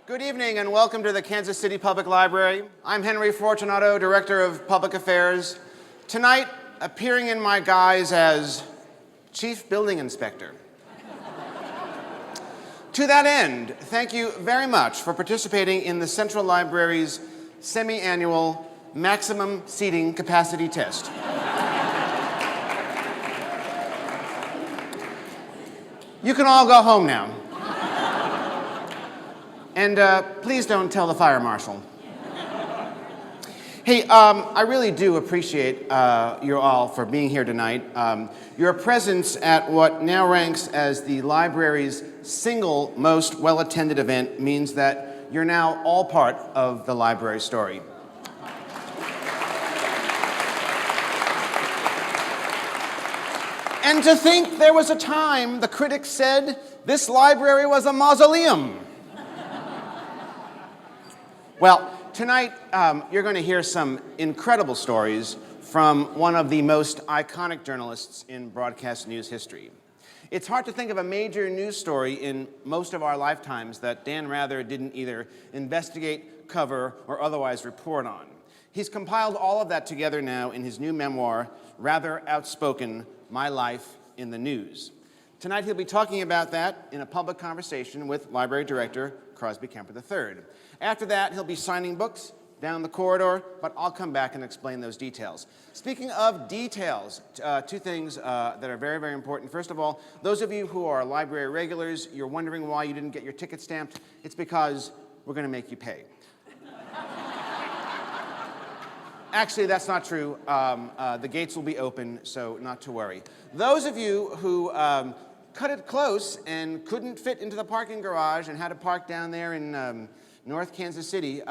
Good evening and welcome to the Kansas City Public Library. I'm Henry Fortunato, Director of Public Affairs. Tonight, appearing in my guise as Chief Building Inspector. To that end, thank you very much for participating in the Central Library's semi-annual maximum seating capacity test. You can all go home now. And please don't tell the fire marshal. Hey, I really do appreciate you all for being here tonight. Your presence at what now ranks as the library's single most well-attended event means that you're now all part of the library story. And to think there was a time the critics said this library was a mausoleum. Well, tonight you're going to hear some incredible stories from one of the most iconic journalists in broadcast news history. It's hard to think of a major news story in most of our lifetimes that Dan Rather didn't either investigate, cover, or otherwise report on. He's compiled all of that together now in his new memoir, Rather Outspoken, My Life in the News. Tonight he'll be talking about that in a public conversation with Library Director Crosby, Kemper III. After that, he'll be signing books down the corridor, but I'll come back and explain those details. Speaking of details, two things that are very, very important. First of all, those of you who are library regulars, you're wondering why you didn't get your ticket stamped. It's because we're going to make you pay. Actually, that's not true. The gates will be open, so not to worry. Those of you who cut it close and couldn't fit into the parking garage and had to park down there in North Kansas City,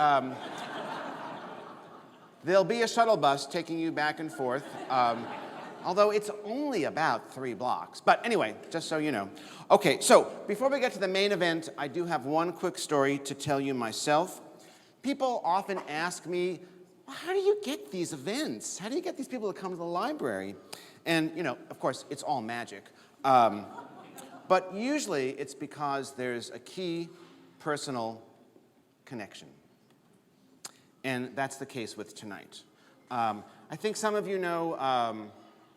there'll be a shuttle bus taking you back and forth, although it's only about 3 blocks. But anyway, just so you know. Okay, so before we get to the main event, I do have one quick story to tell you myself. People often ask me, how do you get these events? How do you get these people to come to the library? And, you know, of course, it's all magic. But usually it's because there's a key personal connection. And that's the case with tonight. I think some of you know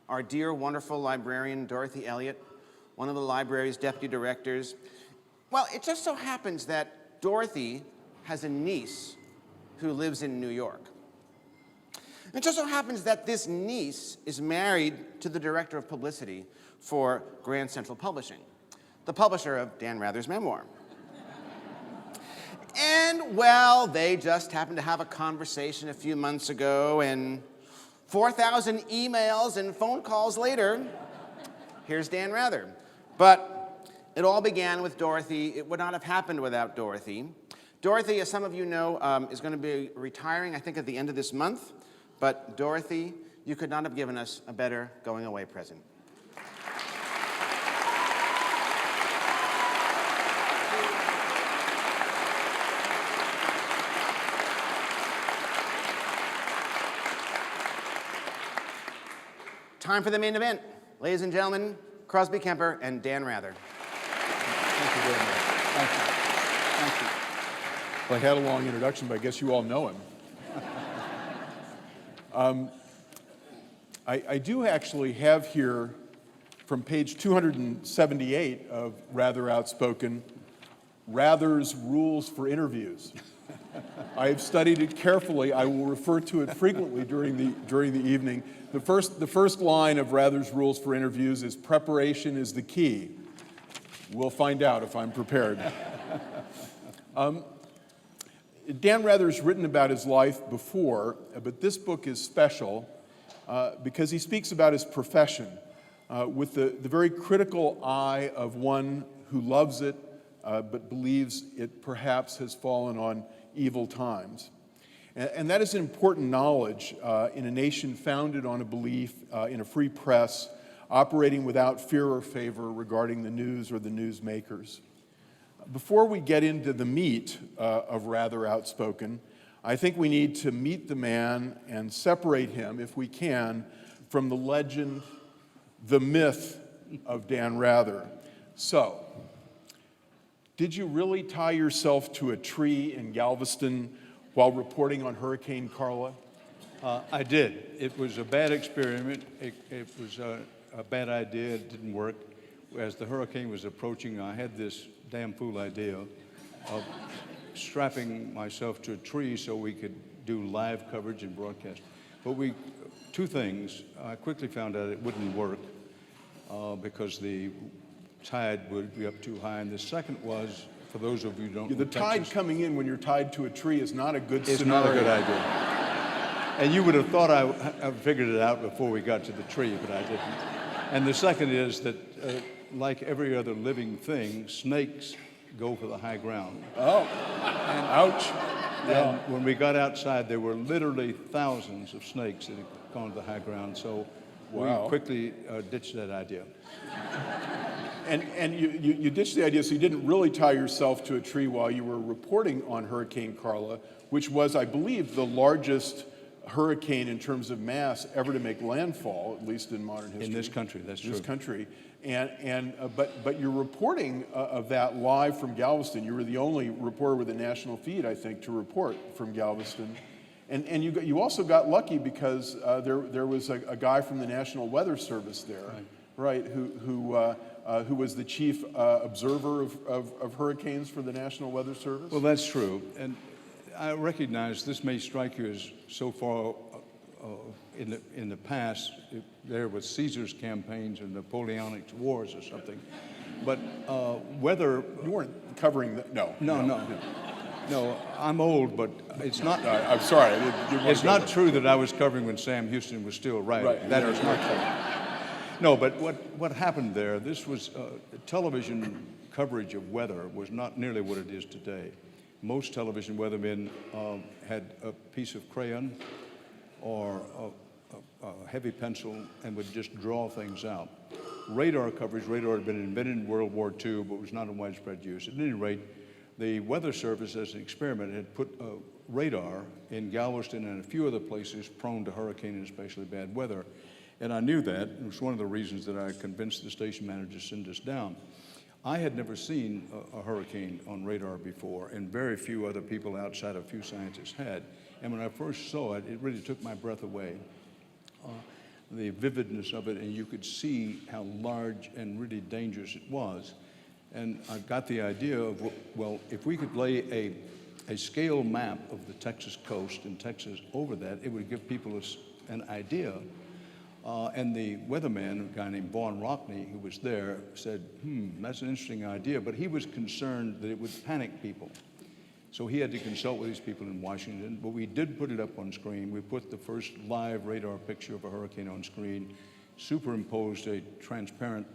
our dear, wonderful librarian, Dorothy Elliott, one of the library's deputy directors. Well, it just so happens that Dorothy has a niece who lives in New York. It just so happens that this niece is married to the director of publicity for Grand Central Publishing, the publisher of Dan Rather's memoir. And, well, they just happened to have a conversation a few months ago, and 4,000 emails and phone calls later, here's Dan Rather. But it all began with Dorothy. It would not have happened without Dorothy. Dorothy, as some of you know, is going to be retiring, I think, at the end of this month. But Dorothy, you could not have given us a better going-away present. Time for the main event. Ladies and gentlemen, Crosby, Kemper, and Dan Rather. Thank you very much. Thank you. Thank you. Well, I had a long introduction, but I guess you all know him. I do actually have here from page 278 of Rather Outspoken, Rather's Rules for Interviews. I have studied it carefully. I will refer to it frequently during the evening. The first line of Rather's Rules for Interviews is preparation is the key. We'll find out if I'm prepared. Dan Rather's written about his life before, but this book is special because he speaks about his profession with the very critical eye of one who loves it but believes it perhaps has fallen on evil times. And that is an important knowledge in a nation founded on a belief in a free press, operating without fear or favor regarding the news or the newsmakers. Before we get into the meat of Rather Outspoken, I think we need to meet the man and separate him, if we can, from the legend, the myth of Dan Rather. So, Did you really tie yourself to a tree in Galveston while reporting on Hurricane Carla? I did. It was a bad experiment. It was a bad idea. It didn't work. As the hurricane was approaching, I had this damn fool idea of strapping myself to a tree so we could do live coverage and broadcast. But two things. I quickly found out it wouldn't work because the tide would be up too high. And the second was, for those of you who don't know, The tide coming in when you're tied to a tree is not a good it's scenario. not a good idea. And you would have thought I figured it out before we got to the tree, but I didn't. And the second is that, like every other living thing, snakes go for the high ground. Oh, ouch. And when we got outside, there were literally thousands of snakes that had gone to the high ground. So Wow. we quickly ditched that idea. And you ditched the idea, so you didn't really tie yourself to a tree while you were reporting on Hurricane Carla, which was, I believe, the largest hurricane in terms of mass ever to make landfall, at least in modern history. In this country, that's true. This country. But your reporting of that live from Galveston, you were the only reporter with a national feed, I think, to report from Galveston. And you also got lucky because there was a guy from the National Weather Service there, right, who was the chief observer of hurricanes for the National Weather Service? Well, that's true. And I recognize this may strike you as so far in the past, there was Caesar's campaigns or Napoleonic wars or something. But weather... You weren't covering that? No, I'm old, but it's not... I'm sorry. It's not true that I was covering when Sam Houston was still right. That is not true. No, but what happened there, this was television coverage of weather was not nearly what it is today. Most television weathermen had a piece of crayon or a heavy pencil and would just draw things out. Radar coverage, radar had been invented in World War II, but was not in widespread use. At any rate, the Weather Service, as an experiment, had put radar in Galveston and a few other places prone to hurricane and especially bad weather. And I knew that. It was one of the reasons that I convinced the station manager to send us down. I had never seen a hurricane on radar before, and very few other people outside of a few scientists had. And when I first saw it, it really took my breath away. The vividness of it, and you could see how large and really dangerous it was. And I got the idea of, well, if we could lay a scale map of the Texas coast and Texas over that, it would give people an idea. And the weatherman, a guy named Vaughn Rockney, who was there, said, that's an interesting idea, but he was concerned that it would panic people. So he had to consult with these people in Washington, but we did put it up on screen. We put the first live radar picture of a hurricane on screen, superimposed a transparent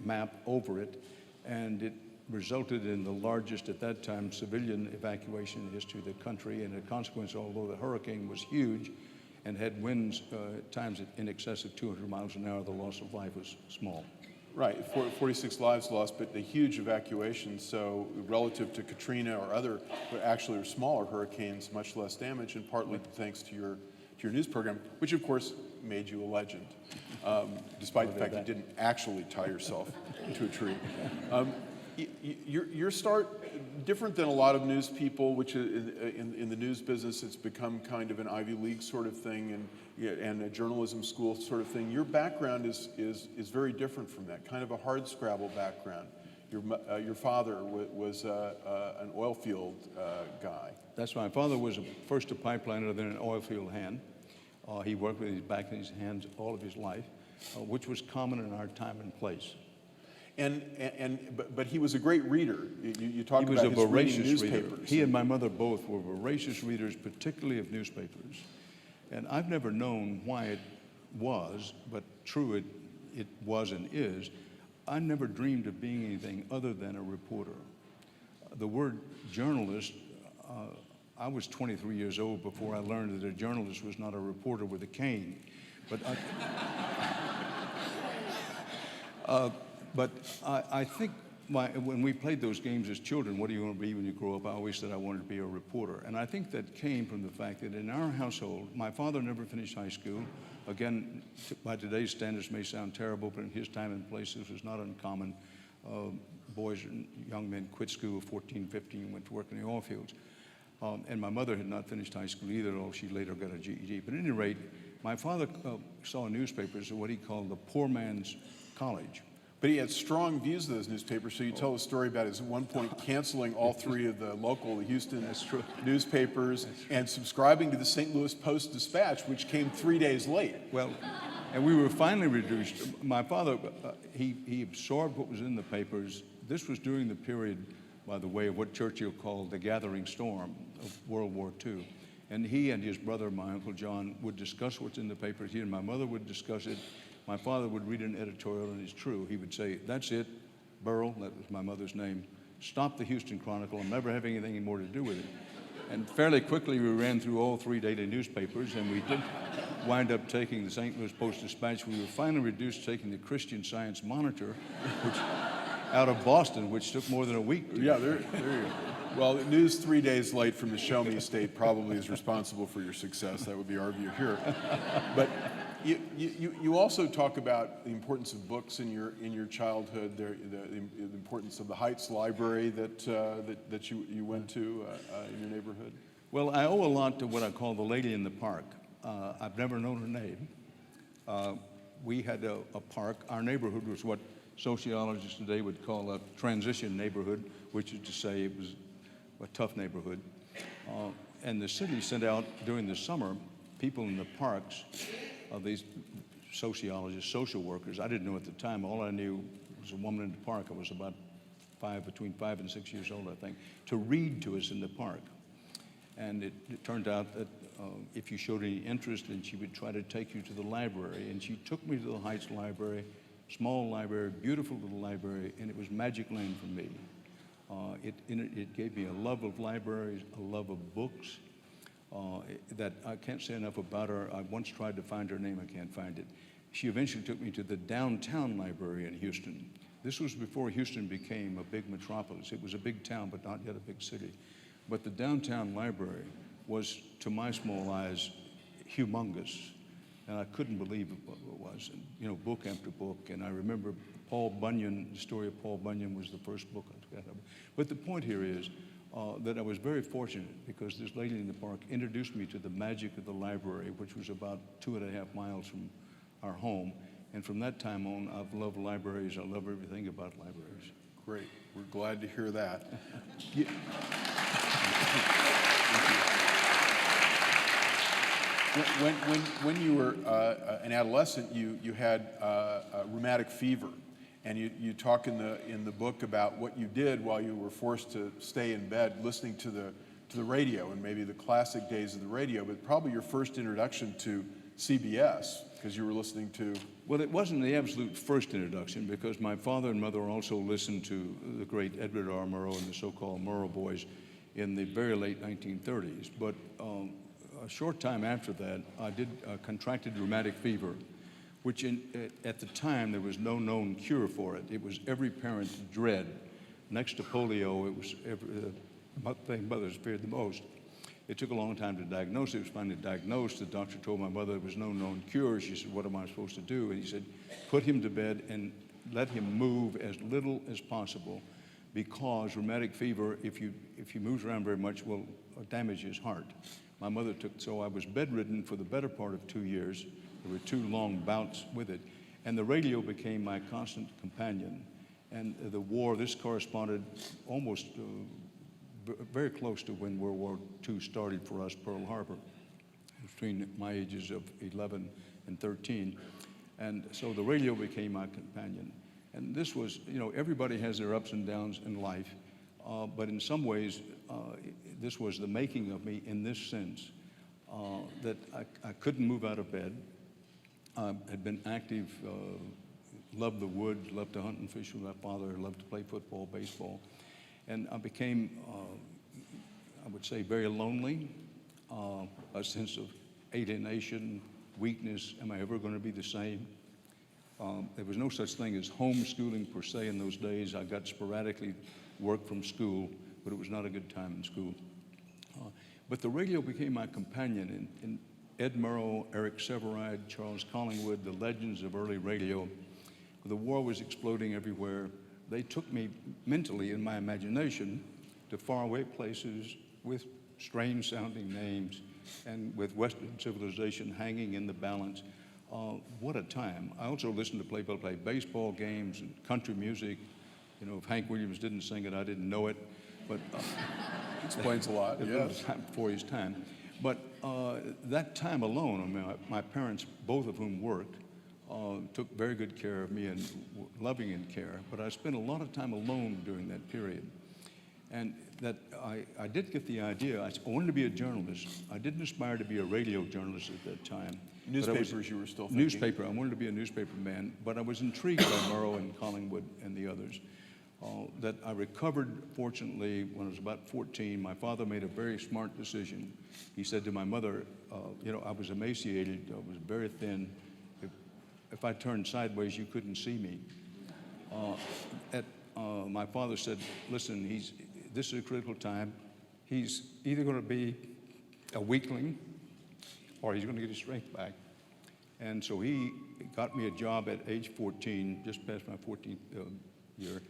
map over it, and it resulted in the largest, at that time, civilian evacuation in the history of the country. And a consequence, although the hurricane was huge and had winds at times in excess of 200 miles an hour, the loss of life was small. Right, 46 lives lost, but a huge evacuation. So relative to Katrina or other, but actually are smaller hurricanes, much less damage, and partly thanks to your news program, which of course made you a legend, despite the fact you didn't actually tie yourself to a tree. Your start, different than a lot of news people, which in the news business, it's become kind of an Ivy League sort of thing and a journalism school sort of thing. Your background is very different from that, kind of a hardscrabble background. Your father was an oil field guy. That's right. My father was first a pipeliner, then an oil field hand. He worked with his back and his hands all of his life, which was common in our time and place. But he was a great reader. You talked about his reading newspapers. He and my mother both were voracious readers, particularly of newspapers. And I've never known why it was, but true it was and is. I never dreamed of being anything other than a reporter. The word journalist, I was 23 years old before I learned that a journalist was not a reporter with a cane. But I think when we played those games as children, what do you want to be when you grow up? I always said I wanted to be a reporter. And I think that came from the fact that in our household, my father never finished high school. Again, by today's standards may sound terrible, but in his time and place, this was not uncommon. boys and young men quit school, 14, 15, went to work in the oil fields. And my mother had not finished high school either, although she later got a GED. But at any rate, my father saw newspapers what he called the poor man's college. But he had strong views of those newspapers, so you tell a story about his at one point canceling all three of the local Houston newspapers and subscribing to the St. Louis Post-Dispatch, which came 3 days late. Well, and we were finally reduced. My father, he absorbed what was in the papers. This was during the period, by the way, of what Churchill called the gathering storm of World War II. And he and his brother, my Uncle John, would discuss what's in the papers. He and my mother would discuss it. My father would read an editorial, and it's true. He would say, "That's it, Burl," that was my mother's name, "stop the Houston Chronicle. I'm never having anything more to do with it." And fairly quickly, we ran through all three daily newspapers, and we did wind up taking the St. Louis Post-Dispatch. We were finally reduced to taking the Christian Science Monitor, which out of Boston, which took more than a week. Yeah, there you go. Well, the news 3 days late from the Show Me State probably is responsible for your success. That would be our view here. But you also talk about the importance of books in your childhood, the importance of the Heights Library that you went to in your neighborhood. Well, I owe a lot to what I call the lady in the park. I've never known her name. We had a park. Our neighborhood was what sociologists today would call a transition neighborhood, which is to say it was a tough neighborhood. And the city sent out during the summer people in the parks, these sociologists, social workers. I didn't know at the time. All I knew was a woman in the park. I was about between 5 and 6 years old, I think, to read to us in the park. And it turned out that if you showed any interest, then she would try to take you to the library. And she took me to the Heights Library, small library, beautiful little library, and it was magic land for me. It gave me a love of libraries, a love of books, that I can't say enough about her. I once tried to find her name, I can't find it. She eventually took me to the downtown library in Houston. This was before Houston became a big metropolis. It was a big town, but not yet a big city. But the downtown library was, to my small eyes, humongous. And I couldn't believe what it was. And, you know, book after book. And I remember Paul Bunyan, the story of Paul Bunyan was the first book I got. But the point here is that I was very fortunate because this lady in the park introduced me to the magic of the library, which was about 2.5 miles from our home. And from that time on, I've loved libraries. I love everything about libraries. Great. We're glad to hear that. When you were an adolescent, you had rheumatic fever, and you talk in the book about what you did while you were forced to stay in bed, listening to the radio, and maybe the classic days of the radio, but probably your first introduction to CBS, because you were listening to... Well, it wasn't the absolute first introduction, because my father and mother also listened to the great Edward R. Murrow and the so-called Murrow Boys in the very late 1930s. But a short time after that, I contracted rheumatic fever, which at the time there was no known cure for it. It was every parent's dread. Next to polio, it was the thing mothers feared the most. It took a long time to diagnose it. It was finally diagnosed. The doctor told my mother there was no known cure. She said, "What am I supposed to do?" And he said, "Put him to bed and let him move as little as possible, because rheumatic fever, if he moves around very much, will damage his heart." My mother so I was bedridden for the better part of 2 years. There were 2 long bouts with it. And the radio became my constant companion. And the war, this corresponded almost very close to when World War II started for us, Pearl Harbor, between my ages of 11 and 13. And so the radio became my companion. And this was, you know, everybody has their ups and downs in life. But in some ways, this was the making of me in this sense, that I couldn't move out of bed. I had been active, loved the woods, loved to hunt and fish with my father, loved to play football, baseball. And I became, I would say, very lonely, a sense of alienation, weakness. Am I ever going to be the same? There was no such thing as homeschooling per se in those days. I got sporadically work from school, but it was not a good time in school. But the radio became my companion, and Ed Murrow, Eric Sevareid, Charles Collingwood, the legends of early radio. The war was exploding everywhere. they took me mentally in my imagination to faraway places with strange-sounding names and with Western civilization hanging in the balance. What a time. I also listened to play baseball games and country music. You know, if Hank Williams didn't sing it, I didn't know it. But Explains a lot, yes. Before his time. But that time alone, I mean, my parents, both of whom worked, took very good care of me and loving and care. But I spent a lot of time alone during that period. And that I did get the idea. I wanted to be a journalist. I didn't aspire to be a radio journalist at that time. Newspapers you were still thinking? Newspaper. I wanted to be a newspaper man. But I was intrigued by Murrow and Collingwood and the others. That I recovered, fortunately, when I was about 14. My father made a very smart decision. He said to my mother, you know, I was emaciated. I was very thin. If I turned sideways, you couldn't see me. My father said, listen, this is a critical time. He's either going to be a weakling or he's going to get his strength back. And so he got me a job at age 14, just past my 14th year,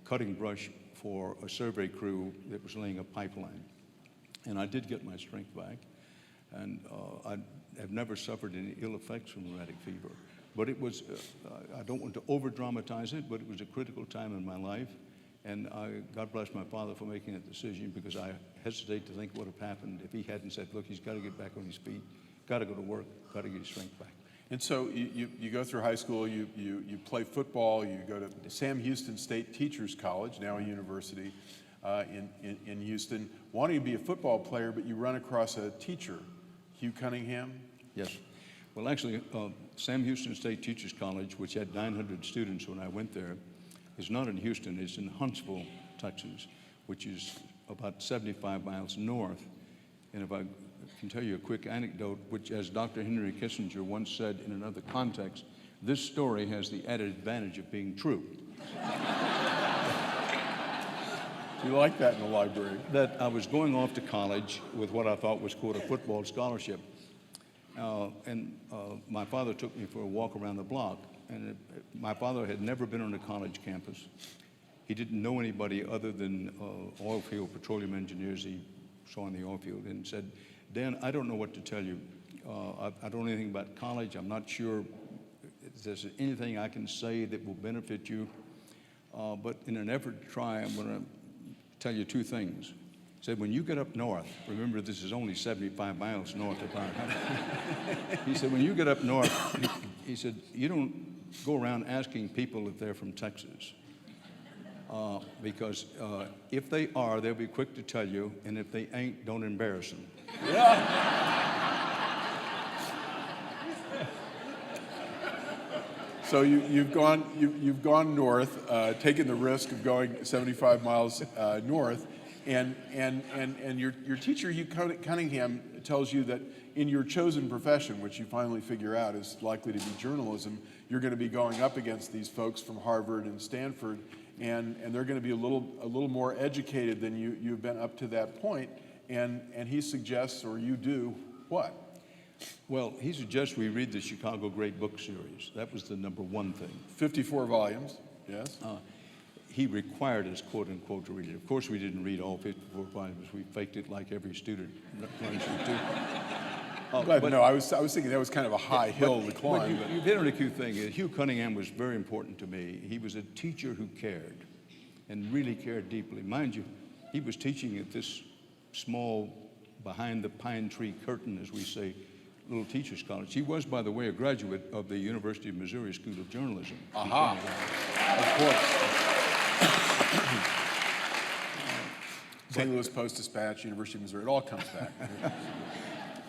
cutting brush for a survey crew that was laying a pipeline. And I did get my strength back. And I have never suffered any ill effects from rheumatic fever. But it was, I don't want to over-dramatize it, but it was a critical time in my life. And God bless my father for making that decision, because I hesitate to think what would have happened if he hadn't said, look, he's got to get back on his feet, got to go to work, got to get his strength back. And so you go through high school, you play football, you go to Sam Houston State Teachers College, now a university in Houston, wanting to be a football player, but you run across a teacher, Hugh Cunningham? Yes. Well, actually, Sam Houston State Teachers College, which had 900 students when I went there, is not in Houston, it's in Huntsville, Texas, which is about 75 miles north. And if I can tell you a quick anecdote, which, as Dr. Henry Kissinger once said in another context, this story has the added advantage of being true. You like that in the library? That I was going off to college with what I thought was, quote, a football scholarship. My father took me for a walk around the block. And my father had never been on a college campus. He didn't know anybody other than oil field petroleum engineers he saw in the oil field, and said, Dan, I don't know what to tell you. I don't know anything about college. I'm not sure if there's anything I can say that will benefit you. But in an effort to try, I'm going to tell you two things. He said, when you get up north, remember this is only 75 miles north of our house. He said, when you get up north, he said, you don't go around asking people if they're from Texas. Because if they are, they'll be quick to tell you, and if they ain't, don't embarrass them. Yeah. So you've gone north, taken the risk of going 75 miles north, and your teacher Hugh Cunningham tells you that in your chosen profession, which you finally figure out is likely to be journalism, you're going to be going up against these folks from Harvard and Stanford, and they're going to be a little more educated than you've been up to that point. And he suggests, or you do, what? Well, he suggests we read the Chicago Great Book Series. That was the number one thing. 54 volumes, yes. He required us, quote unquote, to read it. Of course, we didn't read all 54 volumes. We faked it like every student learns to do. But no, I was thinking that was kind of a high hill to climb. You hit on a key thing. Hugh Cunningham was very important to me. He was a teacher who cared, and really cared deeply. Mind you, he was teaching at this small, behind the pine tree curtain, as we say, little teachers' college. He was, by the way, a graduate of the University of Missouri School of Journalism. Aha! Of course. St. Louis Post-Dispatch, University of Missouri, it all comes back.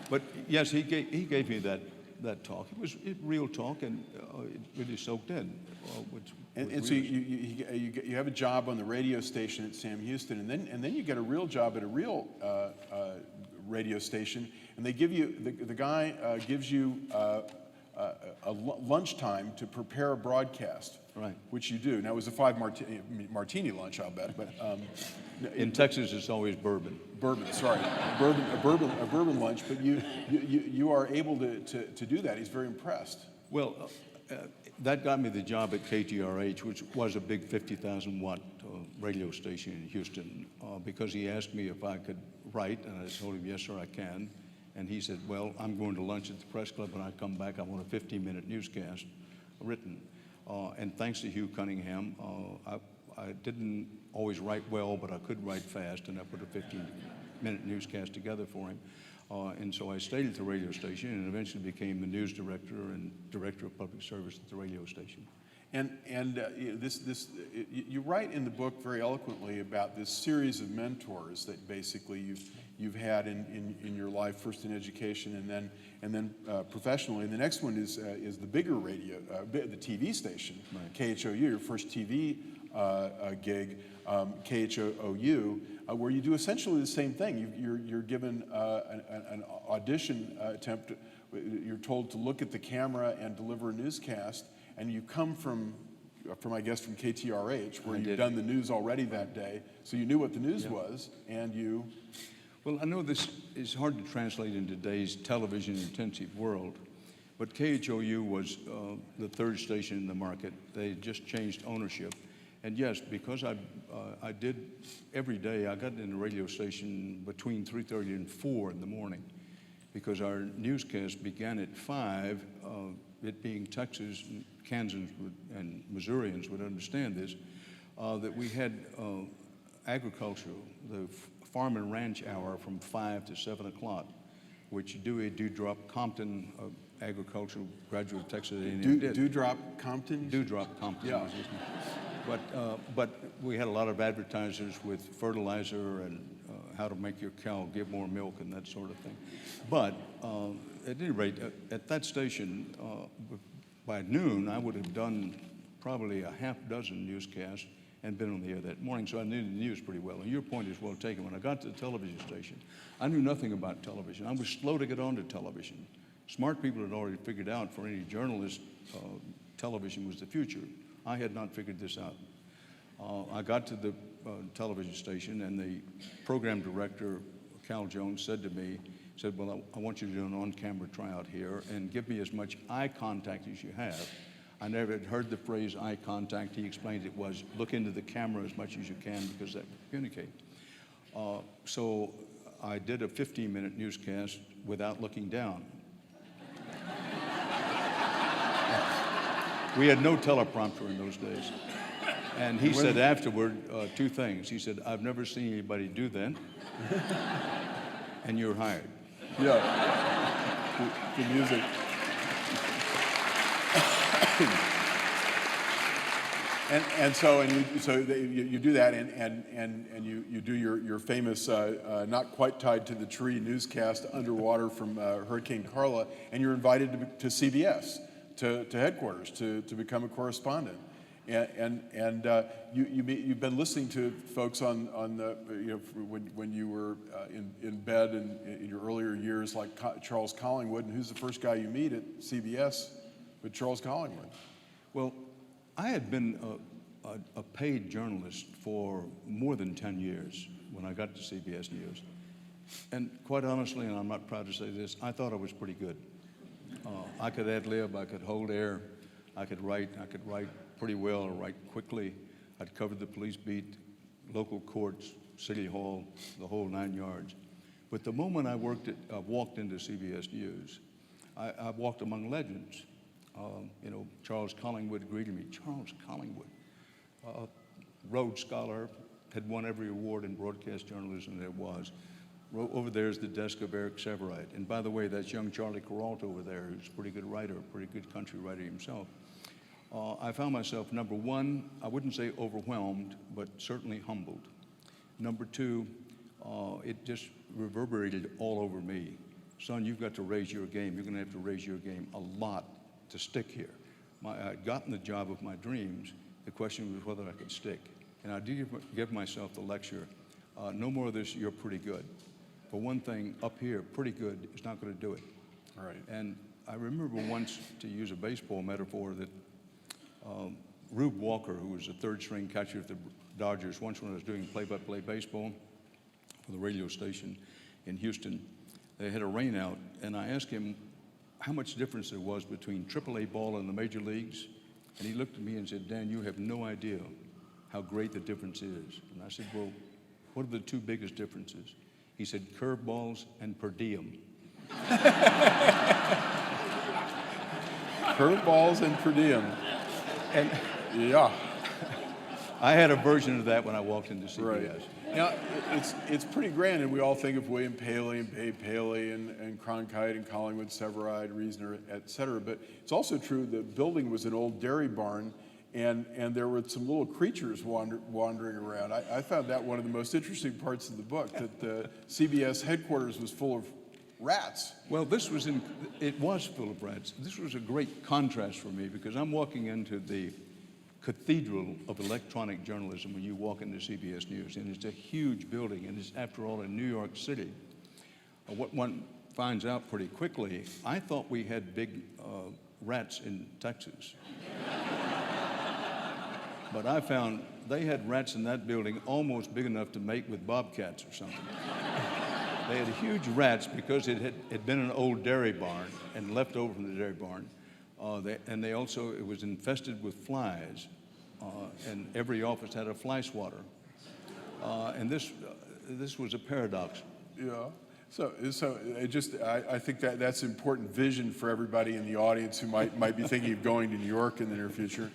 But yes, he gave me that talk. It was real talk, and it really soaked in. So you have a job on the radio station at Sam Houston, and then you get a real job at a real radio station, and they give you the guy gives you a lunchtime to prepare a broadcast. Right. Which you do. Now, it was a 5 martini lunch, I'll bet, but in Texas, it's always bourbon. Sorry, a bourbon lunch. But you are able to do that. He's very impressed. Well, that got me the job at KTRH, which was a big 50,000 watt radio station in Houston, because he asked me if I could write, and I told him, yes, sir, I can. And he said, well, I'm going to lunch at the press club. When I come back, I want a 15-minute newscast written. And thanks to Hugh Cunningham, I didn't always write well, but I could write fast, and I put a 15-minute newscast together for him. And so I stayed at the radio station and eventually became the news director and director of public service at the radio station. You write in the book very eloquently about this series of mentors that basically you've had in your life, first in education and then professionally. And the next one is the bigger radio, the TV station, right. KHOU, your first TV gig, KHOU, where you do essentially the same thing. You're given an audition attempt. You're told to look at the camera and deliver a newscast, and you come from I guess from KTRH, where you'd done the news already that day, so you knew what the news was, and you. Well, I know this is hard to translate in today's television-intensive world, but KHOU was the third station in the market. They just changed ownership. And yes, because I did every day, I got in the radio station between 3:30 and 4 in the morning, because our newscast began at 5, it being Texas, and Kansans, and Missourians would understand this, that we had agriculture, the farm and ranch hour from 5 to 7 o'clock, which Dewey Dewdrop Compton, agricultural graduate of Texas A&M did. Dewdrop Compton? Dewdrop Compton. Yeah. But we had a lot of advertisers with fertilizer and how to make your cow give more milk and that sort of thing. But at any rate, at that station, by noon, I would have done probably a half dozen newscasts and been on the air that morning, so I knew the news pretty well. And your point is well taken. When I got to the television station, I knew nothing about television. I was slow to get onto television. Smart people had already figured out for any journalist, television was the future. I had not figured this out. I got to the television station, and the program director, Cal Jones, said to me, well, I want you to do an on-camera tryout here and give me as much eye contact as you have. I never had heard the phrase eye contact. He explained it was look into the camera as much as you can, because that can communicate. So I did a 15-minute newscast without looking down. We had no teleprompter in those days. And he said afterward two things. He said, I've never seen anybody do that, and you're hired. Yeah, the music. So you do that, and you do your famous not quite tied to the tree newscast underwater from Hurricane Carla, and you're invited to CBS, to headquarters, to become a correspondent. You've been listening to folks on the when you were in bed in your earlier years, like Charles Collingwood, and who's the first guy you meet at CBS but Charles Collingwood? Well, I had been a paid journalist for more than 10 years when I got to CBS News, and quite honestly, and I'm not proud to say this, I thought I was pretty good. I could ad-lib, I could hold air, I could write pretty well, or write quickly. I'd covered the police beat, local courts, City Hall, the whole 9 yards. But the moment I walked into CBS News, I walked among legends. Charles Collingwood greeted me. Charles Collingwood, Rhodes Scholar, had won every award in broadcast journalism there was. Over there is the desk of Eric Severide. And by the way, that's young Charlie Peralta over there, who's a pretty good writer, a pretty good country writer himself. I found myself, number one, I wouldn't say overwhelmed, but certainly humbled. Number two, it just reverberated all over me. Son, you've got to raise your game. You're going to have to raise your game a lot to stick here. I'd gotten the job of my dreams. The question was whether I could stick. And I did give myself the lecture, no more of this, you're pretty good. For one thing, up here, pretty good is not going to do it. All right. And I remember once, to use a baseball metaphor, that Rube Walker, who was the third-string catcher at the Dodgers, once when I was doing play-by-play baseball for the radio station in Houston, they had a rainout, and I asked him, how much difference there was between AAA ball and the major leagues. And he looked at me and said, Dan, you have no idea how great the difference is. And I said, well, what are the two biggest differences? He said, curveballs and per diem. Curveballs and per diem. And Yeah. I had a version of that when I walked into CBS. Right. Now, it's pretty grand, and we all think of William Paley and Babe Paley and Cronkite and Collingwood, Severide, Reasoner, et cetera. But it's also true the building was an old dairy barn, and there were some little creatures wandering around. I found that one of the most interesting parts of the book, that the CBS headquarters was full of rats. Well, it was full of rats. This was a great contrast for me because I'm walking into the cathedral of electronic journalism when you walk into CBS News, and it's a huge building, and it's, after all, in New York City. What one finds out pretty quickly, I thought we had big rats in Texas. But I found they had rats in that building almost big enough to mate with bobcats or something. They had huge rats because it had been an old dairy barn and left over from the dairy barn. It was infested with flies, and every office had a fly swatter. And this was a paradox. Yeah. So I think that's important vision for everybody in the audience who might be thinking of going to New York in the near future.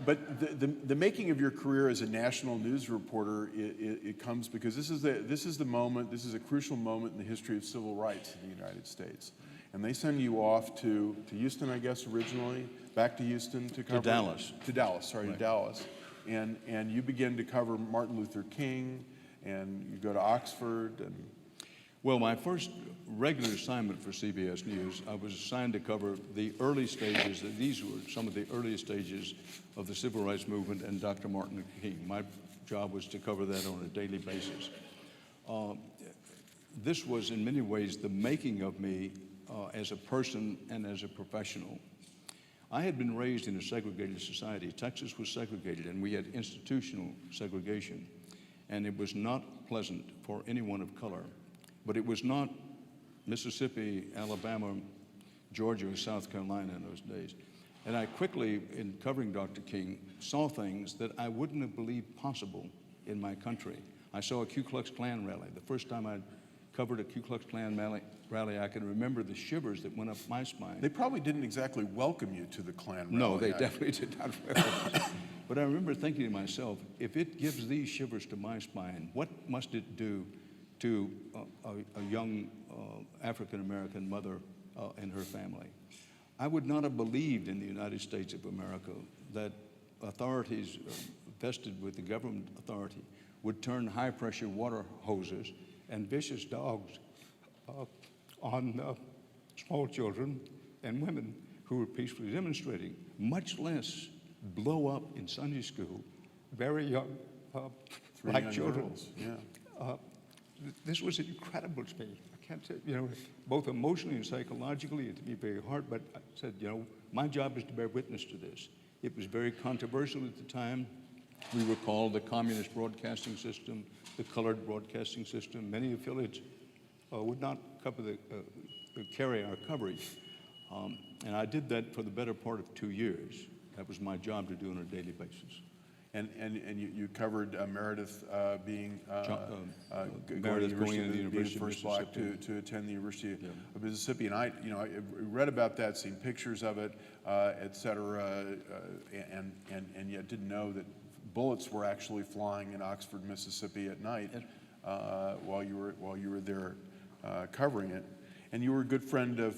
But the making of your career as a national news reporter, it comes because this is the moment. This is a crucial moment in the history of civil rights in the United States. And they send you off to Houston, I guess, originally, back to Houston to cover... To Dallas. To Dallas, Right. to Dallas. And you begin to cover Martin Luther King, and you go to Oxford, and... Well, my first regular assignment for CBS News, I was assigned to cover the early stages. These were some of the earliest stages of the civil rights movement and Dr. Martin Luther King. My job was to cover that on a daily basis. This was, in many ways, the making of me as a person and as a professional. I had been raised in a segregated society. Texas was segregated, and we had institutional segregation. And it was not pleasant for anyone of color. But it was not Mississippi, Alabama, Georgia, or South Carolina in those days. And I quickly, in covering Dr. King, saw things that I wouldn't have believed possible in my country. I saw a Ku Klux Klan rally. The first time I covered a Ku Klux Klan rally, I can remember the shivers that went up my spine. They probably didn't exactly welcome you to the Klan rally. No, they definitely did not welcome me. But I remember thinking to myself, if it gives these shivers to my spine, what must it do to a young African-American mother and her family? I would not have believed in the United States of America that authorities vested with the government authority would turn high-pressure water hoses and vicious dogs on small children and women who were peacefully demonstrating, much less blow up in Sunday school very young black children. Girls. Yeah. This was incredible to me. I can't say, both emotionally and psychologically, it hit me very hard, but I said, my job is to bear witness to this. It was very controversial at the time. We were called the communist broadcasting system, the colored broadcasting system. Many affiliates would not carry our coverage. And I did that for the better part of 2 years. That was my job to do on a daily basis. And you covered Meredith being Meredith going into the University being of the first black to attend the University of Mississippi, and I read about that, seen pictures of it, et cetera, and yet didn't know that bullets were actually flying in Oxford, Mississippi at night while you were there covering it. And you were a good friend of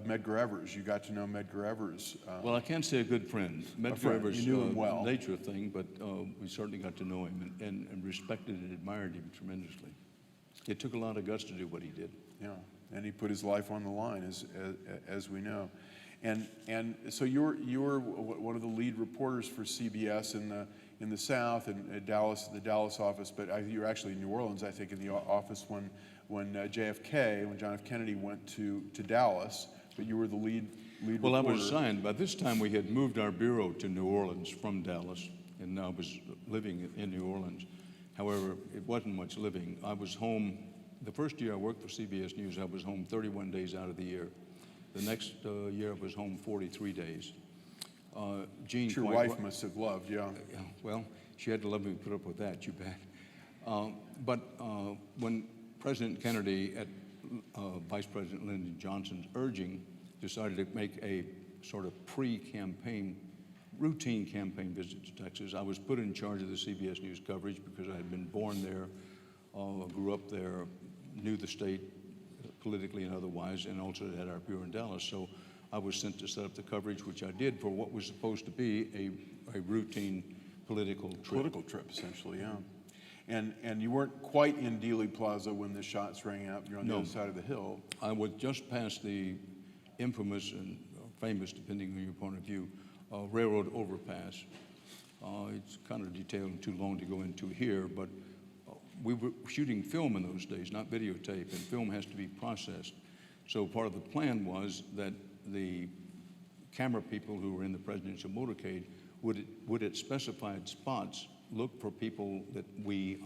Medgar Evers. You got to know Medgar Evers. Well, I can't say a good friend. Medgar Evers, you knew him well. Nature thing, but we certainly got to know him and respected and admired him tremendously. It took a lot of guts to do what he did. Yeah, and he put his life on the line, as we know. And so you were one of the lead reporters for CBS in the South and Dallas, the Dallas office. But you were actually in New Orleans, I think, in the office when JFK, when John F. Kennedy went to Dallas, but you were the lead Well, reporter. I was assigned. By this time, we had moved our bureau to New Orleans from Dallas, and I was living in New Orleans. However, it wasn't much living. I was home, the first year I worked for CBS News, I was home 31 days out of the year. The next year I was home 43 days. Jean, Which your wife must have loved, yeah. yeah, well, she had to let me put up with that, you bet. But when President Kennedy, at Vice President Lyndon Johnson's urging, decided to make a sort of pre-campaign, routine campaign visit to Texas, I was put in charge of the CBS News coverage because I had been born there, grew up there, knew the state politically and otherwise, and also had our bureau in Dallas. So I was sent to set up the coverage, which I did for what was supposed to be a routine political trip. Political trip, essentially, yeah. And you weren't quite in Dealey Plaza when the shots rang out. You're on the other side of the hill. I was just past the infamous and famous, depending on your point of view, railroad overpass. It's kind of detailed and too long to go into here, but we were shooting film in those days, not videotape, and film has to be processed. So part of the plan was that the camera people who were in the presidential motorcade would at specified spots look for people that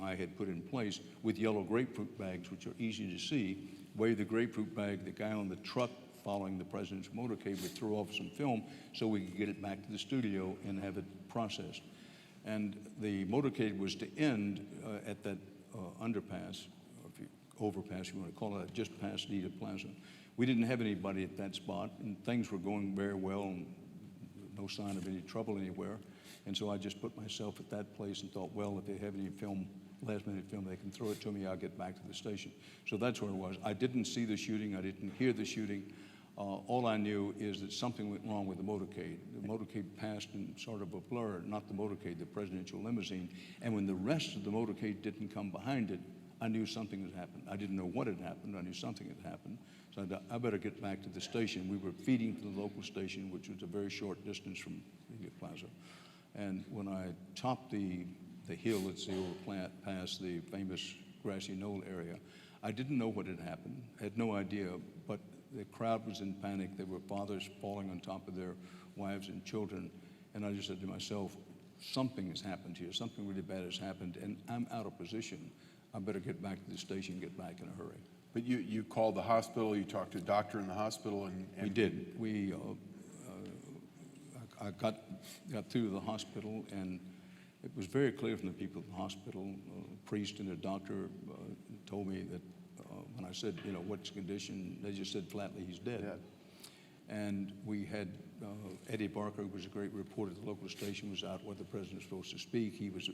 I had put in place with yellow grapefruit bags, which are easy to see, wave the grapefruit bag, the guy on the truck following the president's motorcade would throw off some film so we could get it back to the studio and have it processed. And the motorcade was to end at that underpass, or overpass, you want to call it, just past Dealey Plaza. We didn't have anybody at that spot, and things were going very well, and no sign of any trouble anywhere. And so I just put myself at that place and thought, well, if they have any film, last-minute film, they can throw it to me, I'll get back to the station. So that's where it was. I didn't see the shooting. I didn't hear the shooting. All I knew is that something went wrong with the motorcade. The motorcade passed in sort of a blur, not the motorcade, the presidential limousine. And when the rest of the motorcade didn't come behind it, I knew something had happened. I didn't know what had happened. I knew something had happened. So I better get back to the station. We were feeding to the local station, which was a very short distance from Dealey Plaza. And when I topped the hill at the overpass, the famous grassy knoll area, I didn't know what had happened. I had no idea, but the crowd was in panic. There were fathers falling on top of their wives and children. And I just said to myself, something has happened here. Something really bad has happened, and I'm out of position. I better get back to the station and get back in a hurry. But you called the hospital, you talked to a doctor in the hospital, and We did. I got through to the hospital, and it was very clear from the people at the hospital, a priest and a doctor told me that when I said, what's the condition, they just said flatly, he's dead. Yeah. And we had Eddie Barker, who was a great reporter at the local station, was out where the president was supposed to speak. He was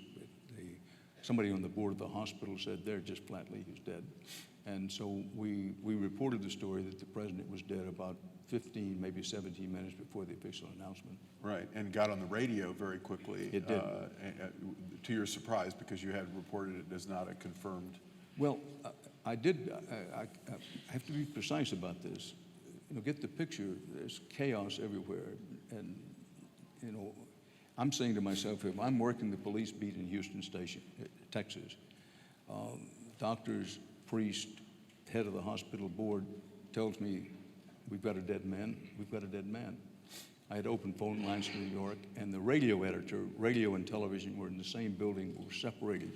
somebody on the board of the hospital said there just flatly, he's dead. And so we reported the story that the president was dead about 15, maybe 17 minutes before the official announcement. Right, and got on the radio very quickly. It did. To your surprise, because you had reported it as not a confirmed. Well, I did. I have to be precise about this. Get the picture. There's chaos everywhere, and I'm saying to myself, if I'm working the police beat in Houston Station, Texas, doctors, priest, head of the hospital board tells me, we've got a dead man, we've got a dead man. I had open phone lines to New York, and the radio editor, radio and television were in the same building, but were separated.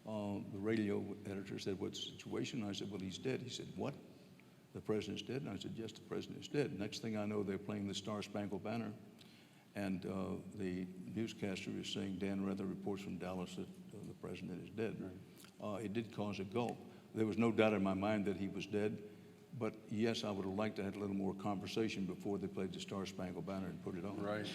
The radio editor said, what's the situation? I said, well, he's dead. He said, what? The president's dead? And I said, yes, the president is dead. Next thing I know, they're playing the Star-Spangled Banner, and the newscaster is saying, Dan Rather reports from Dallas that the president is dead. Right. It did cause a gulp. There was no doubt in my mind that he was dead, but yes, I would have liked to have a little more conversation before they played the Star-Spangled Banner and put it on. Right.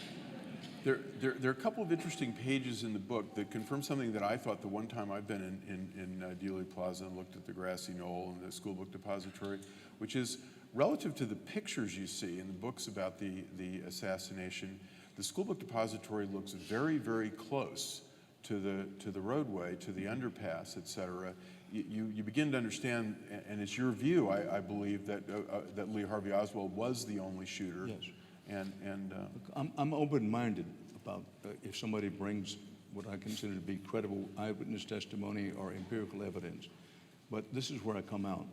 There are a couple of interesting pages in the book that confirm something that I thought the one time I've been in Dealey Plaza and looked at the grassy knoll and the school book depository, which is relative to the pictures you see in the books about the assassination. The school book depository looks very, very close to the roadway, to the underpass, et cetera. You begin to understand, and it's your view, I believe, that Lee Harvey Oswald was the only shooter. Yes. And I'm open-minded about if somebody brings what I consider to be credible eyewitness testimony or empirical evidence. But this is where I come out.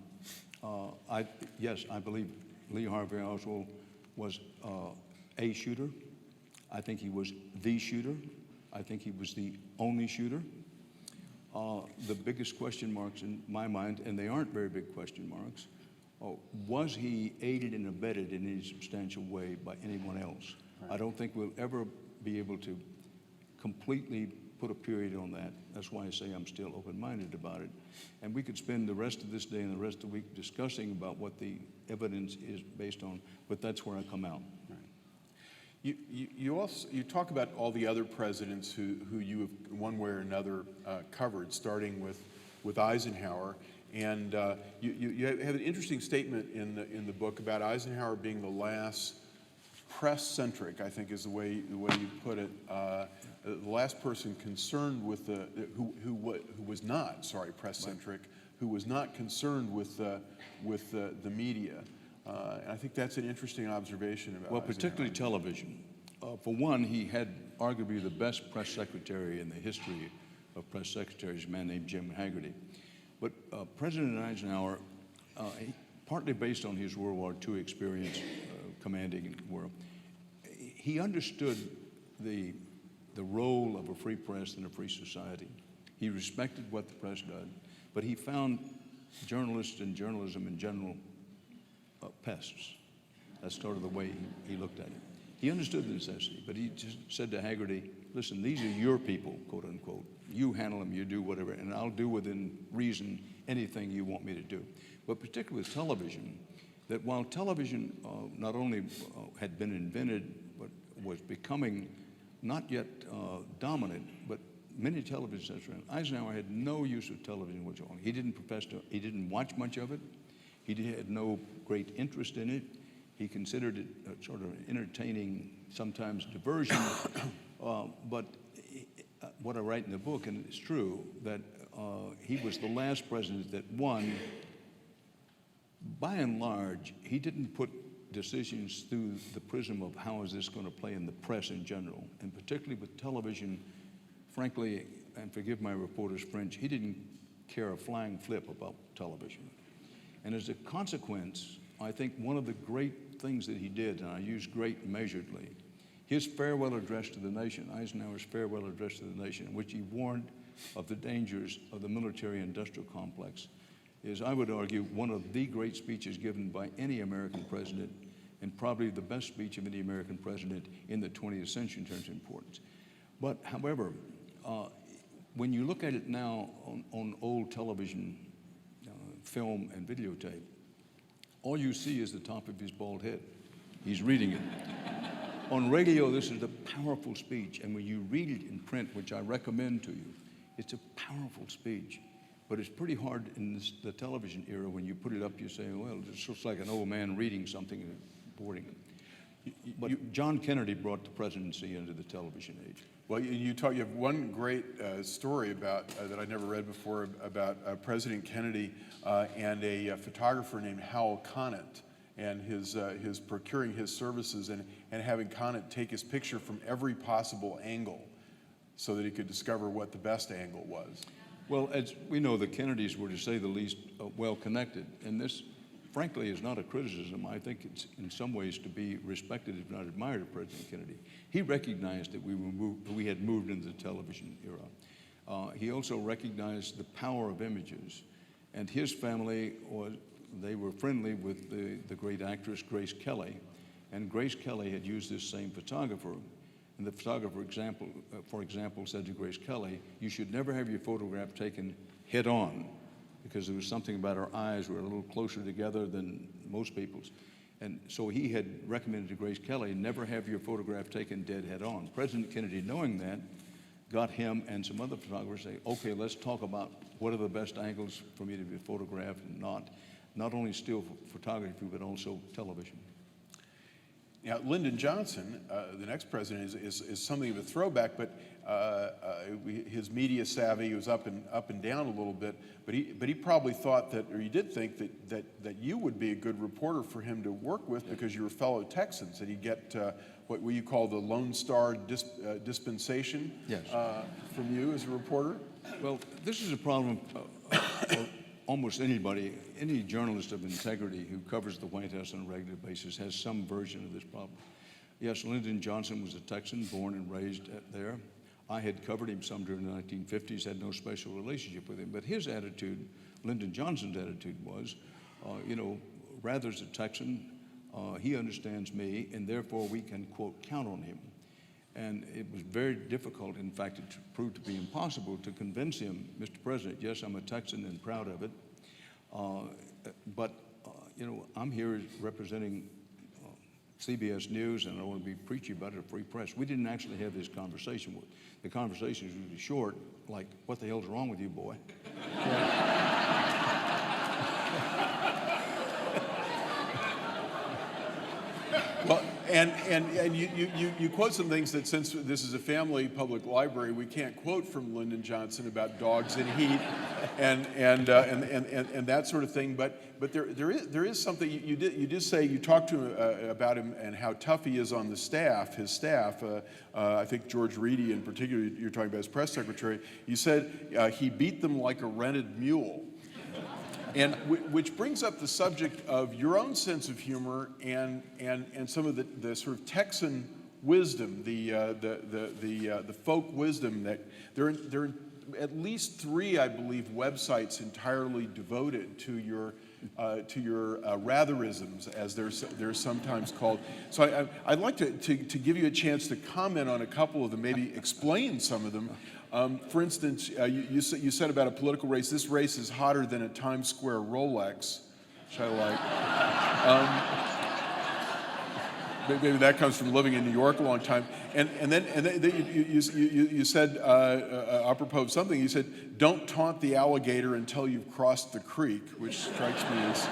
Yes, I believe Lee Harvey Oswald was a shooter. I think he was the shooter. I think he was the only shooter. The biggest question marks in my mind, and they aren't very big question marks, was he aided and abetted in any substantial way by anyone else? Right. I don't think we'll ever be able to completely put a period on that. That's why I say I'm still open-minded about it. And we could spend the rest of this day and the rest of the week discussing about what the evidence is based on, but that's where I come out. Right. You talk about all the other presidents who you have one way or another covered, starting with Eisenhower, and you have an interesting statement in the book about Eisenhower being the last press-centric, I think is the way you put it, the last person concerned with who was not, sorry, press-centric, who was not concerned with the media. And I think that's an interesting observation about Eisenhower. Particularly television. For one, he had arguably the best press secretary in the history of press secretaries, a man named Jim Hagerty. But President Eisenhower, partly based on his World War II experience commanding in the world, he understood the role of a free press in a free society. He respected what the press did, but he found journalists and journalism in general pests. That's sort of the way he looked at it. He understood the necessity, but he just said to Hagerty, listen, these are your people, quote unquote. You handle them, you do whatever, and I'll do within reason anything you want me to do. But particularly with television, that while television not only had been invented, but was becoming not yet dominant, but many television sets around, Eisenhower had no use of television whatsoever. He didn't watch much of it. He had no great interest in it. He considered it sort of an entertaining, sometimes diversion. But what I write in the book, and it's true, that he was the last president that won. By and large, he didn't put decisions through the prism of how is this going to play in the press in general, and particularly with television. Frankly, and forgive my reporter's French, he didn't care a flying flip about television. And as a consequence, I think one of the great things that he did, and I use great measuredly, his farewell address to the nation, Eisenhower's farewell address to the nation, in which he warned of the dangers of the military-industrial complex, is, I would argue, one of the great speeches given by any American president, and probably the best speech of any American president in the 20th century in terms of importance. But, however, when you look at it now on old television, film, and videotape, all you see is the top of his bald head. He's reading it. On radio, this is a powerful speech, and when you read it in print, which I recommend to you, it's a powerful speech. But it's pretty hard in the television era when you put it up, you say, well, this looks like an old man reading something and boring. But John Kennedy brought the presidency into the television age. Well, you have one great story about that I never read before about President Kennedy and a photographer named Howell Conant, and his procuring his services and having Conant take his picture from every possible angle so that he could discover what the best angle was. Well, as we know, the Kennedys were, to say the least, well-connected, and this, frankly, is not a criticism. I think it's in some ways to be respected, if not admired, of President Kennedy. He recognized that we had moved into the television era. He also recognized the power of images, and his family they were friendly with the great actress Grace Kelly, and Grace Kelly had used this same photographer. And the photographer, for example, said to Grace Kelly, you should never have your photograph taken head on, because there was something about her eyes were a little closer together than most people's. And so he had recommended to Grace Kelly, never have your photograph taken dead head on. President Kennedy, knowing that, got him and some other photographers to say, okay, let's talk about what are the best angles for me to be photographed and not only still photography, but also television. Now, Lyndon Johnson, the next president, is something of a throwback, but his media savvy was up and down a little bit. But he probably thought that, or he did think that you would be a good reporter for him to work with, because you were fellow Texans, and he'd get what you call the Lone Star dispensation from you as a reporter. Well, this is a problem for almost anybody, any journalist of integrity who covers the White House on a regular basis has some version of this problem. Yes, Lyndon Johnson was a Texan, born and raised there. I had covered him some during the 1950s, had no special relationship with him. But his attitude, Lyndon Johnson's attitude was, Rather's a Texan. He understands me, and therefore we can, quote, count on him. And it was very difficult, in fact, it proved to be impossible to convince him, Mr. President, yes, I'm a Texan and proud of it, but I'm here representing CBS News, and I want to be preachy about it, a free press. We didn't actually have this conversation. The conversation was really short, like, what the hell's wrong with you, boy? Well, and you quote some things that, since this is a family public library, we can't quote from Lyndon Johnson about dogs in heat and that sort of thing. But there is something you did say. You talked to him about him and how tough he is on the staff, his staff. I think George Reedy in particular. You're talking about his press secretary. You said he beat them like a rented mule. And which brings up the subject of your own sense of humor and some of the sort of Texan wisdom, the folk wisdom that there are at least 3, I believe, websites entirely devoted to your ratherisms, as they're sometimes called. So I'd like to give you a chance to comment on a couple of them, maybe explain some of them. For instance, you said about a political race, this race is hotter than a Times Square Rolex, which I like. Maybe that comes from living in New York a long time. And then you said, apropos of something, you said, don't taunt the alligator until you've crossed the creek, which strikes me as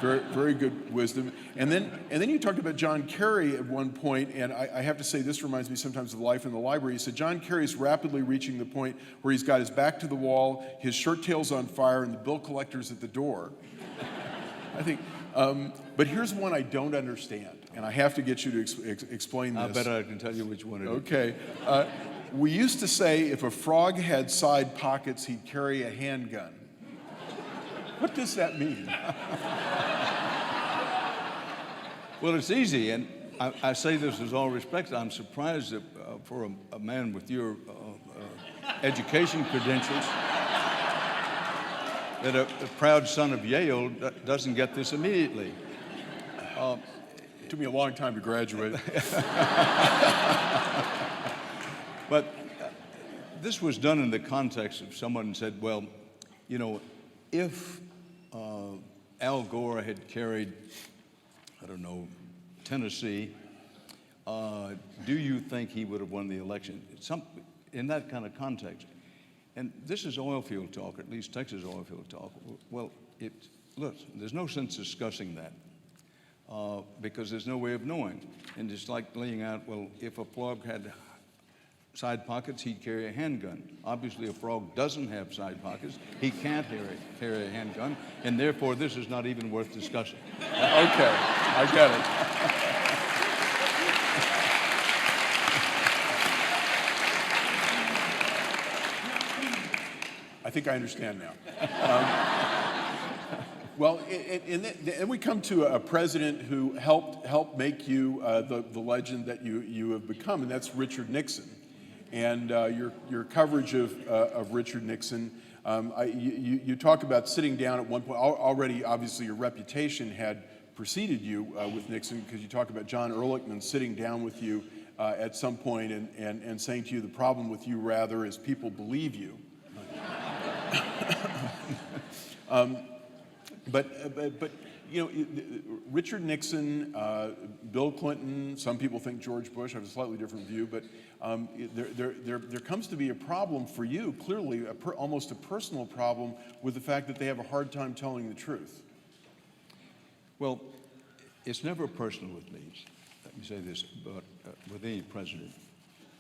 very, very good wisdom. And then you talked about John Kerry at one point, and I have to say this reminds me sometimes of life in the library. You said John Kerry's rapidly reaching the point where he's got his back to the wall, his shirt tail's on fire, and the bill collector's at the door. I think, but here's one I don't understand, and I have to get you to explain this. I bet I can tell you which one it is. Okay. We used to say if a frog had side pockets, he'd carry a handgun. What does that mean? Well, it's easy, and I say this with all respect. I'm surprised that for a man with your education credentials, that a proud son of Yale doesn't get this immediately. It took me a long time to graduate. But this was done in the context of someone said, well, if Al Gore had carried, I don't know, Tennessee, do you think he would have won the election? In that kind of context. And this is oil field talk, or at least Texas oil field talk. Well, look, there's no sense discussing that because there's no way of knowing. And it's like laying out, well, if a frog had side pockets, he'd carry a handgun. Obviously, a frog doesn't have side pockets. He can't carry a handgun, and therefore, this is not even worth discussing. Okay, I get it. I think I understand now. Well, and we come to a president who helped make you the legend that you have become, and that's Richard Nixon. And your coverage of Richard Nixon, you talk about sitting down at one point. Already, obviously, your reputation had preceded you with Nixon, because you talk about John Ehrlichman sitting down with you at some point and saying to you, the problem with you, rather, is people believe you. But Richard Nixon, Bill Clinton, some people think George Bush. I have a slightly different view, but there comes to be a problem for you, clearly, almost a personal problem, with the fact that they have a hard time telling the truth. Well, it's never personal with me. Let me say this, but with any president,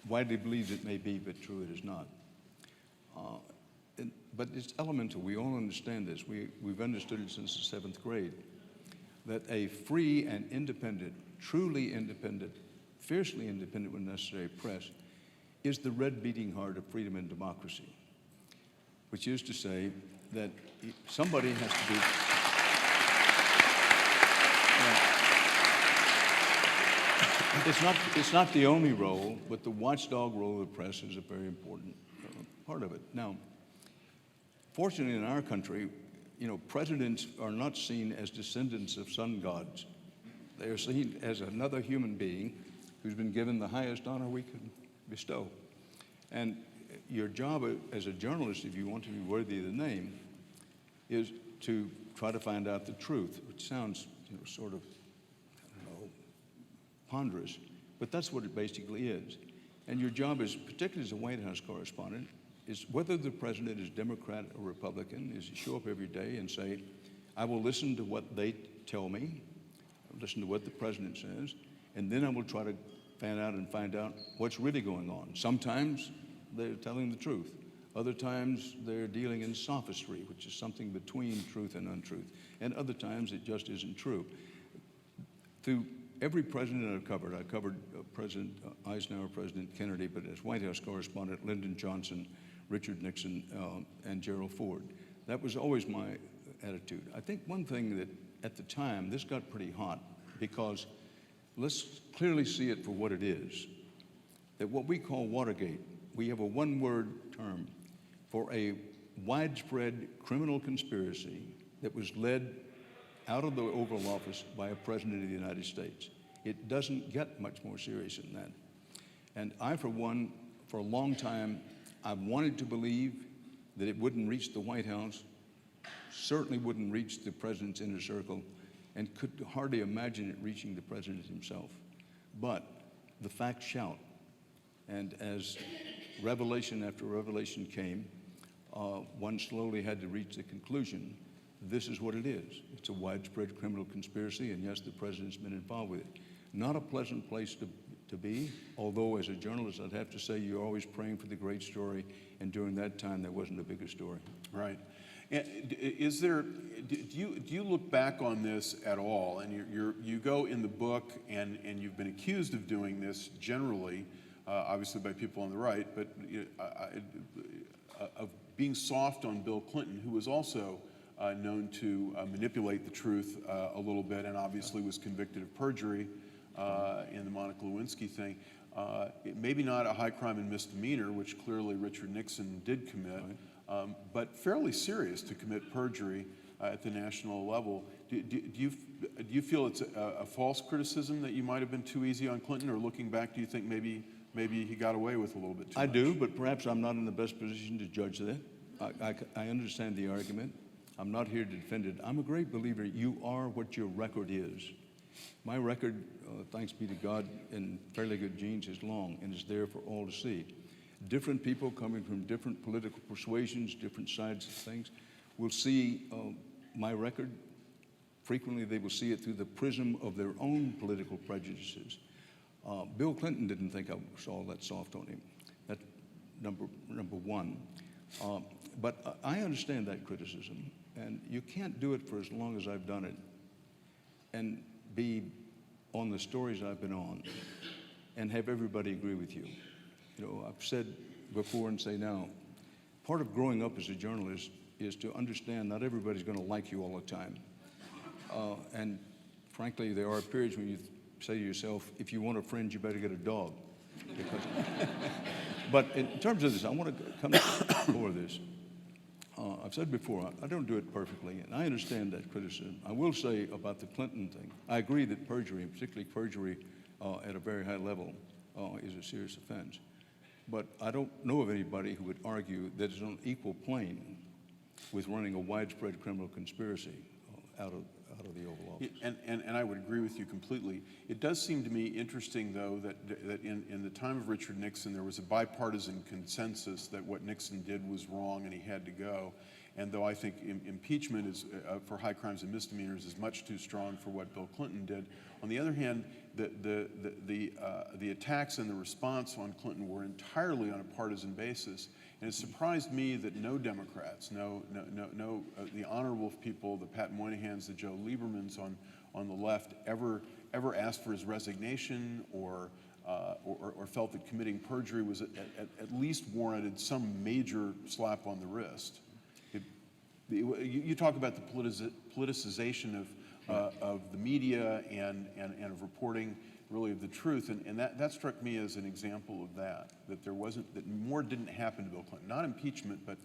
widely believed it may be, but true it is not. But it's elemental. We all understand this. We've understood it since the 7th grade, that a free and independent, truly independent, fiercely independent when necessary press is the red beating heart of freedom and democracy, which is to say that somebody has to be... It's not the only role, but the watchdog role of the press is a very important part of it. Now, fortunately, in our country, presidents are not seen as descendants of sun gods. They are seen as another human being who's been given the highest honor we can bestow. And your job as a journalist, if you want to be worthy of the name, is to try to find out the truth, which sounds sort of, ponderous, but that's what it basically is. And your job is, particularly as a White House correspondent, is whether the president is Democrat or Republican, is you show up every day and say, I will listen to what they tell me, I'll listen to what the president says, and then I will try to find out what's really going on. Sometimes they're telling the truth. Other times they're dealing in sophistry, which is something between truth and untruth. And other times it just isn't true. Through every president I've covered, I covered President Eisenhower, President Kennedy, but as White House correspondent, Lyndon Johnson, Richard Nixon, and Gerald Ford. That was always my attitude. I think one thing that at the time, this got pretty hot because let's clearly see it for what it is. That what we call Watergate, we have a one-word term for a widespread criminal conspiracy that was led out of the Oval Office by a president of the United States. It doesn't get much more serious than that. And I, for one, for a long time, I wanted to believe that it wouldn't reach the White House, certainly wouldn't reach the president's inner circle, and could hardly imagine it reaching the president himself. But the facts shout. And as revelation after revelation came, one slowly had to reach the conclusion, this is what it is. It's a widespread criminal conspiracy, and yes, the president's been involved with it. Not a pleasant place to be, although as a journalist, I'd have to say you're always praying for the great story, and during that time, there wasn't a bigger story. Right. And do you look back on this at all? And you go in the book, and you've been accused of doing this generally, obviously by people on the right, but of being soft on Bill Clinton, who was also known to manipulate the truth a little bit, and obviously was convicted of perjury in the Monica Lewinsky thing. Maybe not a high crime and misdemeanor, which clearly Richard Nixon did commit, but fairly serious to commit perjury at the national level. Do you feel it's a false criticism that you might have been too easy on Clinton, or looking back, do you think maybe he got away with a little bit too much? I do, but perhaps I'm not in the best position to judge that. I understand the argument. I'm not here to defend it. I'm a great believer you are what your record is. My record, thanks be to God, in fairly good genes, is long and is there for all to see. Different people coming from different political persuasions, different sides of things, will see my record. Frequently, they will see it through the prism of their own political prejudices. Bill Clinton didn't think I was all that soft on him. That's number one. But I understand that criticism, and you can't do it for as long as I've done it and be on the stories I've been on and have everybody agree with you. I've said before and say now, part of growing up as a journalist is to understand not everybody's going to like you all the time. And frankly, there are periods when you say to yourself, if you want a friend, you better get a dog. But in terms of this, I want to come to the core of this. I've said before, I don't do it perfectly, and I understand that criticism. I will say about the Clinton thing, I agree that perjury, and particularly perjury at a very high level, is a serious offense. But I don't know of anybody who would argue that it's on equal plane with running a widespread criminal conspiracy out of the Oval Office. And I would agree with you completely. It does seem to me interesting, though, that in the time of Richard Nixon, there was a bipartisan consensus that what Nixon did was wrong and he had to go. And though I think impeachment is for high crimes and misdemeanors is much too strong for what Bill Clinton did, on the other hand, the attacks and the response on Clinton were entirely on a partisan basis. And it surprised me that no Democrats, the honorable people, the Pat Moynahans, the Joe Liebermans on the left, ever asked for his resignation or felt that committing perjury was at least warranted some major slap on the wrist. You talk about the politicization of the media and of reporting, really, of the truth, and that struck me as an example of that more didn't happen to Bill Clinton. Not impeachment, but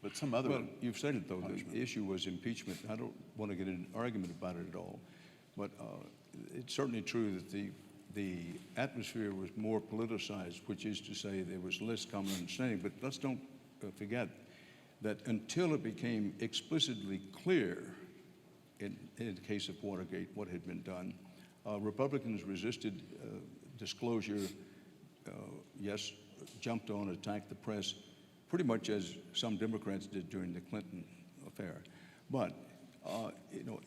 but some other. Well, you've said it, though. punishment. The issue was impeachment. I don't want to get in an argument about it at all, but it's certainly true that the atmosphere was more politicized, which is to say there was less common understanding. But let's don't forget that until it became explicitly clear in the case of Watergate what had been done, Republicans resisted disclosure, yes, jumped on, attacked the press, pretty much as some Democrats did during the Clinton affair. But,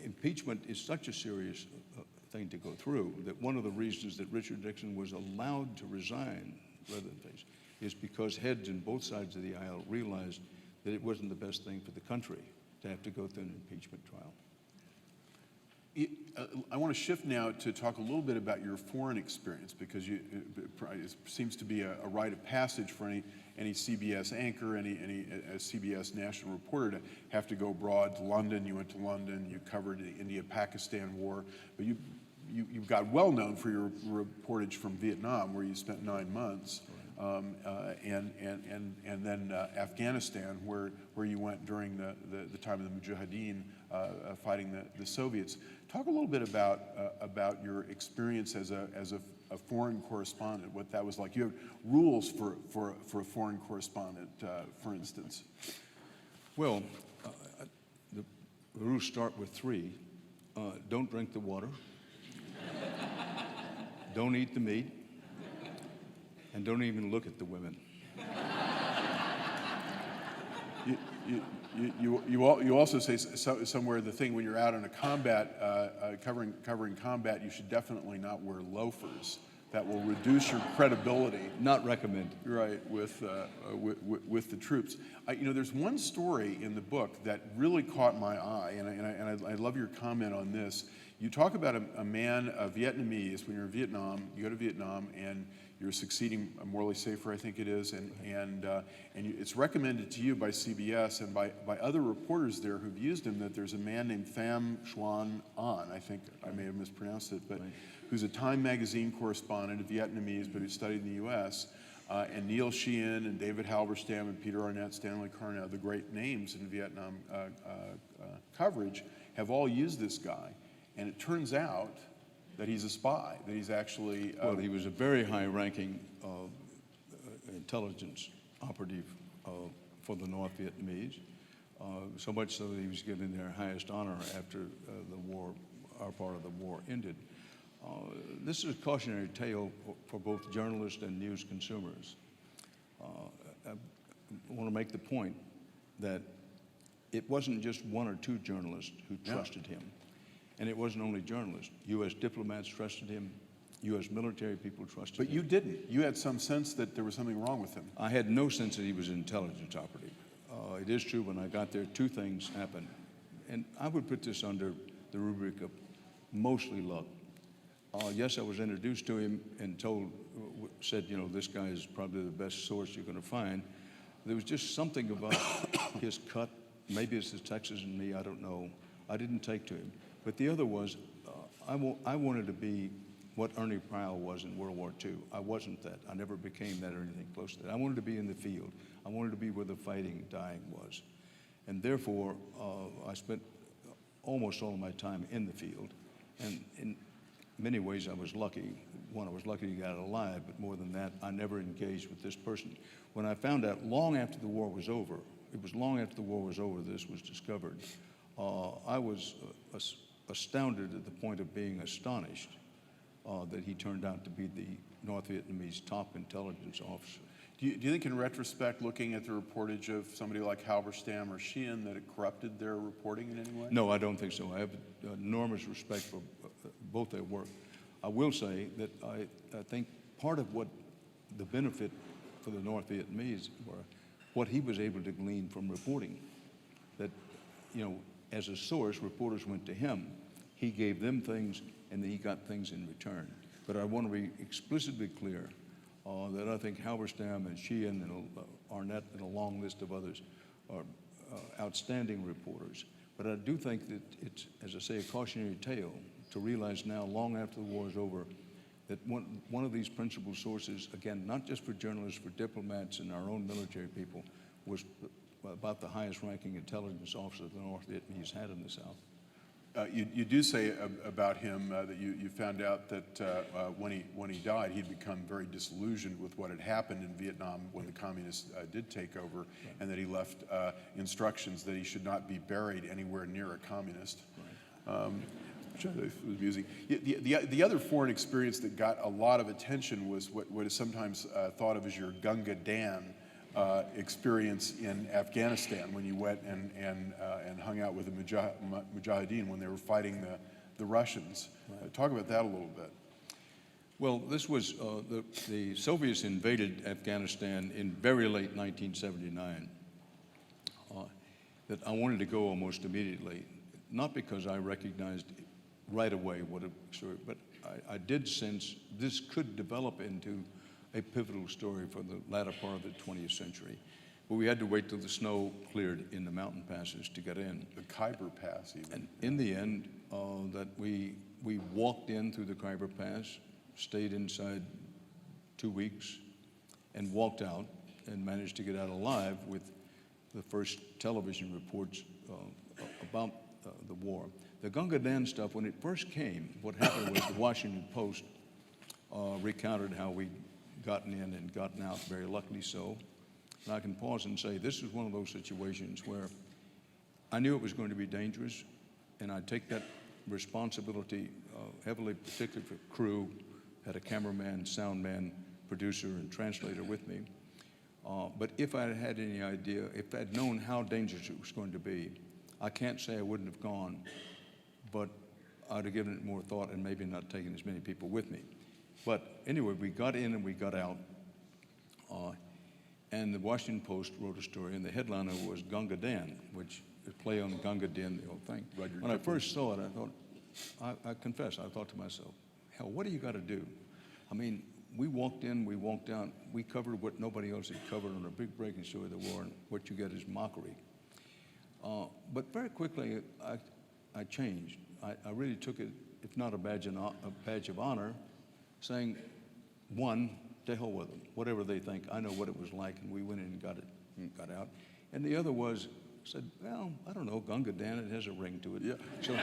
impeachment is such a serious thing to go through that one of the reasons that Richard Nixon was allowed to resign rather than face is because heads on both sides of the aisle realized that it wasn't the best thing for the country to have to go through an impeachment trial. I want to shift now to talk a little bit about your foreign experience, because it seems to be a rite of passage for any CBS anchor, any CBS national reporter to have to go abroad to London. You went to London, you covered the India-Pakistan war, but you got well known for your reportage from Vietnam, where you spent 9 months. And then Afghanistan, where you went during the time of the Mujahideen fighting the Soviets. Talk a little bit about your experience as a foreign correspondent, what that was like. You have rules for a foreign correspondent, for instance. Well, the rules start with 3. Don't drink the water. Don't eat the meat. And don't even look at the women. You also say somewhere the thing when you're out on a combat, covering combat, you should definitely not wear loafers. That will reduce your credibility. Not recommended. Right, with the troops. There's one story in the book that really caught my eye, and I love your comment on this. You talk about a man, a Vietnamese, when you're in Vietnam, you go to Vietnam, and you're succeeding Morally Safer, I think it is, and it's recommended to you by CBS and by other reporters there who've used him that there's a man named Pham Xuan An, I think I may have mispronounced it, but who's a Time magazine correspondent, a Vietnamese, but who studied in the U.S., and Neil Sheehan and David Halberstam and Peter Arnett, Stanley Carnell, the great names in Vietnam coverage, have all used this guy. And it turns out that he's a spy, that he's actually... Well, he was a very high-ranking intelligence operative for the North Vietnamese, so much so that he was given their highest honor after the war, our part of the war, ended. This is a cautionary tale for both journalists and news consumers. I want to make the point that it wasn't just 1 or 2 journalists who trusted him. And it wasn't only journalists. U.S. diplomats trusted him. U.S. military people trusted him. But you didn't. You had some sense that there was something wrong with him. I had no sense that he was an intelligence operative. It is true when I got there, 2 things happened. And I would put this under the rubric of mostly luck. Yes, I was introduced to him and said, this guy is probably the best source you're going to find. There was just something about his cut. Maybe it's the Texas in me, I don't know. I didn't take to him. But the other was, I wanted to be what Ernie Pyle was in World War II. I wasn't that. I never became that or anything close to that. I wanted to be in the field. I wanted to be where the fighting and dying was. And therefore, I spent almost all of my time in the field. And in many ways, I was lucky. One, I was lucky to get out alive, but more than that, I never engaged with this person. When I found out long after the war was over, it was long after the war was over this was discovered, I was astounded at the point of being astonished that he turned out to be the North Vietnamese top intelligence officer. Do you think in retrospect, looking at the reportage of somebody like Halberstam or Sheehan, that it corrupted their reporting in any way? No, I don't think so. I have enormous respect for both their work. I will say that I think part of what the benefit for the North Vietnamese were what he was able to glean from reporting. That, as a source, reporters went to him. He gave them things, and he got things in return. But I want to be explicitly clear that I think Halberstam and Sheehan and Arnett and a long list of others are outstanding reporters. But I do think that it's, as I say, a cautionary tale to realize now, long after the war is over, that one of these principal sources, again, not just for journalists, for diplomats and our own military people, was about the highest ranking intelligence officer the North Vietnamese had in the South. You do say about him that you found out that when he died, he'd become very disillusioned with what had happened in Vietnam when the communists did take over, right. And that he left instructions that he should not be buried anywhere near a communist. Right. Which was amusing. The other foreign experience that got a lot of attention was what is sometimes thought of as your Gunga Dan experience in Afghanistan, when you went and hung out with the Mujahideen when they were fighting the Russians. Right. Talk about that a little bit. Well, this was, the Soviets invaded Afghanistan in very late 1979. That I wanted to go almost immediately, not because I recognized right away what a story, but I did sense this could develop into a pivotal story for the latter part of the 20th century. But we had to wait till the snow cleared in the mountain passes to get in. The Khyber Pass even. And in the end, that we walked in through the Khyber Pass, stayed inside 2 weeks, and walked out and managed to get out alive with the first television reports about the war. The Gunga Dan stuff, when it first came, what happened was the Washington Post recounted how we'd gotten in and gotten out, very luckily so. And I can pause and say this is one of those situations where I knew it was going to be dangerous, and I take that responsibility heavily, particularly for crew, had a cameraman, sound man, producer, and translator with me. But if I had any idea, if I'd known how dangerous it was going to be, I can't say I wouldn't have gone, but I'd have given it more thought and maybe not taken as many people with me. But anyway, we got in and we got out, and the Washington Post wrote a story, and the headliner was Gunga Dan, which is play on Gunga Din, the old thing. When I first saw it, I thought, I confess, I thought to myself, hell, what do you got to do? I mean, we walked in, we walked out, we covered what nobody else had covered on a big breaking story of the war, and what you get is mockery. But very quickly, I changed. I really took it, if not a badge of honor, saying, one, to hell with them, whatever they think. I know what it was like, and we went in and got it and got out. And the other was, said, well, I don't know, Gunga Dan, it has a ring to it. Yeah. So,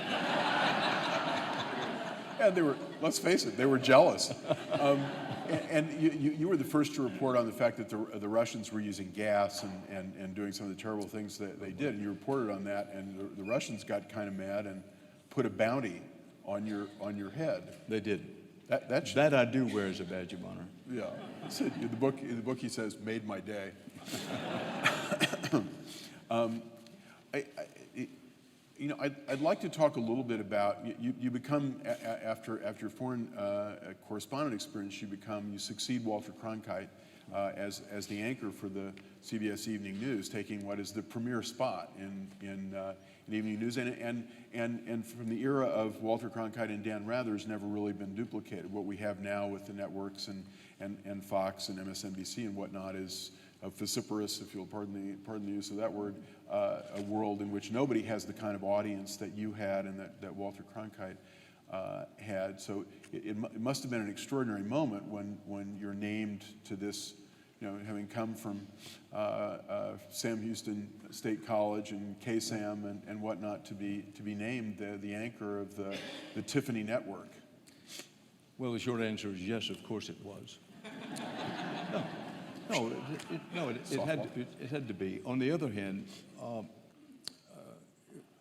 and they were, let's face it, they were jealous. And you were the first to report on the fact that the Russians were using gas and doing some of the terrible things that they did. And you reported on that, and the Russians got kind of mad and put a bounty on your head. they did. That I do wear as a badge of honor. Yeah. So in the book he says, made my day. I'd like to talk a little bit about, you become, after your foreign correspondent experience, you succeed Walter Cronkite as the anchor for the CBS Evening News, taking what is the premier spot in evening news, and from the era of Walter Cronkite and Dan Rather has never really been duplicated. What we have now with the networks and Fox and MSNBC and whatnot is a vociferous, if you'll pardon the use of that word, a world in which nobody has the kind of audience that you had and that Walter Cronkite had. So it must have been an extraordinary moment when you're named to this, having come from Sam Houston State College and KSAM and whatnot, to be named the anchor of the Tiffany Network. Well, the short answer is yes, of course it was. It had to be. On the other hand,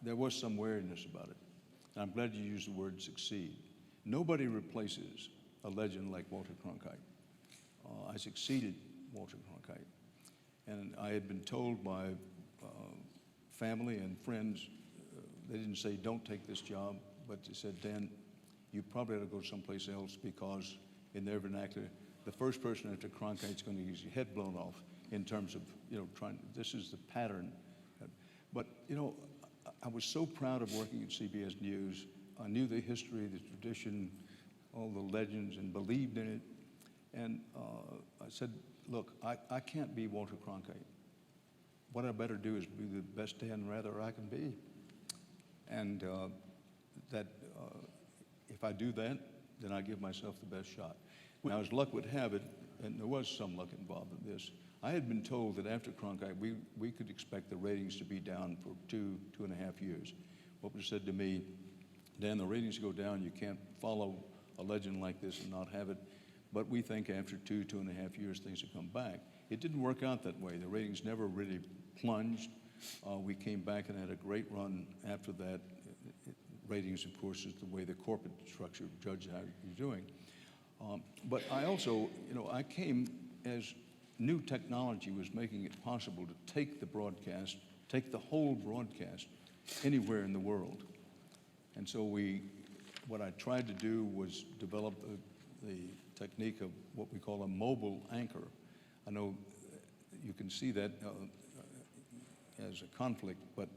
there was some wariness about it. And I'm glad you used the word succeed. Nobody replaces a legend like Walter Cronkite. I succeeded Walter Cronkite. And I had been told by family and friends, they didn't say, don't take this job, but they said, Dan, you probably ought to go someplace else, because in their vernacular, the first person after Cronkite's going to get your head blown off in terms of, this is the pattern. But, I was so proud of working at CBS News. I knew the history, the tradition, all the legends, and believed in it. And I said, look, I can't be Walter Cronkite. What I better do is be the best Dan Rather I can be. And if I do that, then I give myself the best shot. Now, as luck would have it, and there was some luck involved in this, I had been told that after Cronkite, we could expect the ratings to be down for 2.5 years. What was said to me, Dan, the ratings go down, you can't follow a legend like this and not have it, but we think after 2.5 years, things will come back. It didn't work out that way. The ratings never really plunged. We came back and had a great run after that. Ratings, of course, is the way the corporate structure judges how you're doing. But I also, I came as new technology was making it possible to take the broadcast, take the whole broadcast anywhere in the world. And so what I tried to do was develop the technique of what we call a mobile anchor. I know you can see that as a conflict, but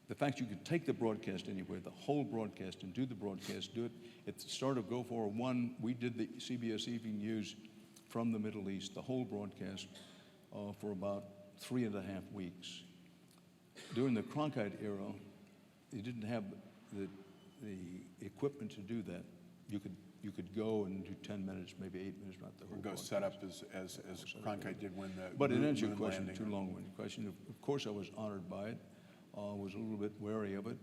the fact you could take the broadcast anywhere, the whole broadcast, and do the broadcast, do it. At the start of Go Forward 1, we did the CBS Evening News from the Middle East, the whole broadcast, for about 3.5 weeks. During the Cronkite era, you didn't have the equipment to do that. You could go and do 10 minutes, maybe 8 minutes, not the whole broadcast. Set up as Cronkite did when the But it answered your moon question, landing. too long-winded question. Of course I was honored by it. Was a little bit wary of it,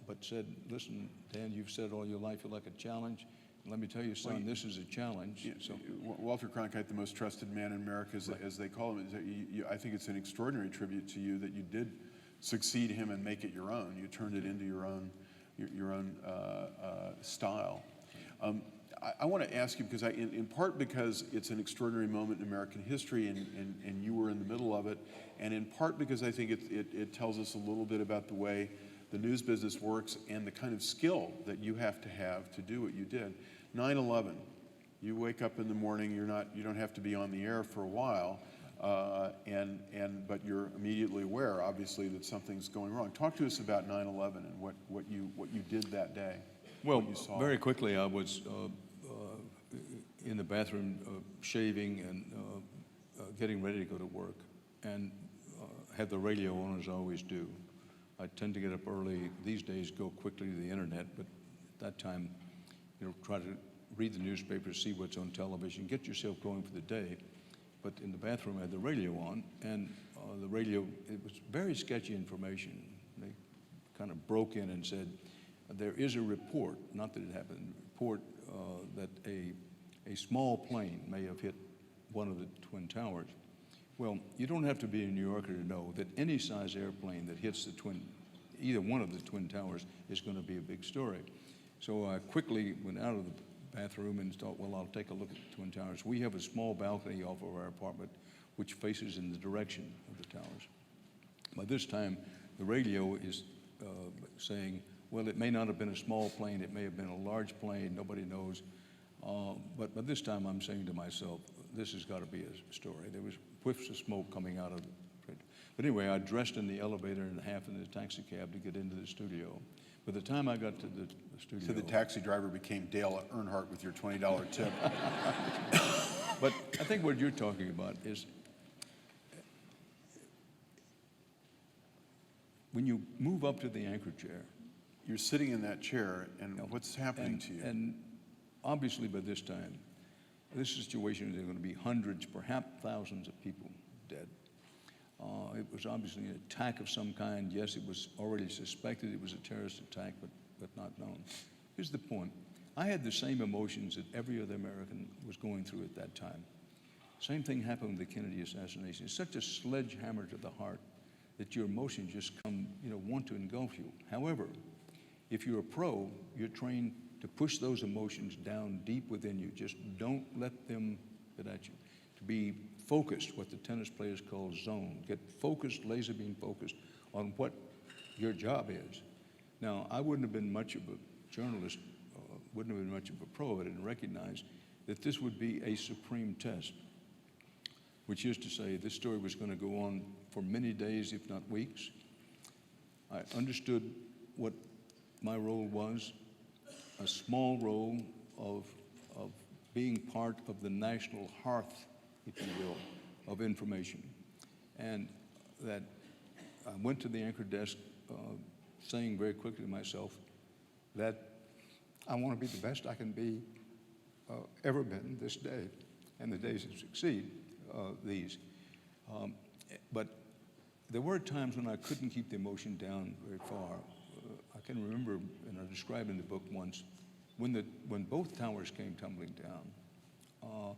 but said, listen, Dan, you've said all your life you like a challenge. Let me tell you, son, this is a challenge. Yeah, So, Walter Cronkite, the most trusted man in America, as they call him, I think it's an extraordinary tribute to you that you did succeed him and make it your own. You turned it into your own style. I want to ask you, because in part because it's an extraordinary moment in American history and you were in the middle of it, and in part because I think it tells us a little bit about the way the news business works and the kind of skill that you have to do what you did. 9/11, you wake up in the morning, you don't have to be on the air for a while, but you're immediately aware, obviously, that something's going wrong. Talk to us about 9/11 and what you did that day. well, what you saw. very quickly I was in the bathroom shaving and getting ready to go to work, and had the radio on as I always do. I tend to get up early. These days go quickly to the internet, but at that time, try to read the newspaper, see what's on television, get yourself going for the day. But in the bathroom, I had the radio on, and the radio, it was very sketchy information. They kind of broke in and said, there is a report, not that it happened, a report that a small plane may have hit one of the Twin Towers. Well, you don't have to be a New Yorker to know that any size airplane that hits either one of the Twin Towers is going to be a big story. So I quickly went out of the bathroom and thought, well, I'll take a look at the Twin Towers. We have a small balcony off of our apartment which faces in the direction of the towers. By this time, the radio is saying, well, it may not have been a small plane, it may have been a large plane, nobody knows. But by this time, I'm saying to myself, this has got to be a story. There was whiffs of smoke coming out of it. But anyway, I dressed in the elevator and half in the taxi cab to get into the studio. By the time I got to the studio... So the taxi driver became Dale Earnhardt with your $20 tip. But I think what you're talking about is when you move up to the anchor chair... You're sitting in that chair, and what's happening to you? And obviously by this time, this situation, there are going to be hundreds, perhaps thousands of people dead. It was obviously an attack of some kind. Yes, it was already suspected it was a terrorist attack, but not known. Here's the point. I had the same emotions that every other American was going through at that time. Same thing happened with the Kennedy assassination. It's such a sledgehammer to the heart that your emotions just come, want to engulf you. However, if you're a pro, you're trained to push those emotions down deep within you. Just don't let them get at you. To be focused, what the tennis players call zone. Get focused, laser beam focused on what your job is. Now, I wouldn't have been much of a journalist, wouldn't have been much of a pro, I didn't recognize that this would be a supreme test, which is to say this story was going to go on for many days, if not weeks. I understood what my role was, a small role of being part of the national hearth, if you will, of information. And that I went to the anchor desk saying very quickly to myself that I want to be the best I can be ever been this day, and the days that succeed these. But there were times when I couldn't keep the emotion down very far. I can remember, and I described in the book once, when both towers came tumbling down,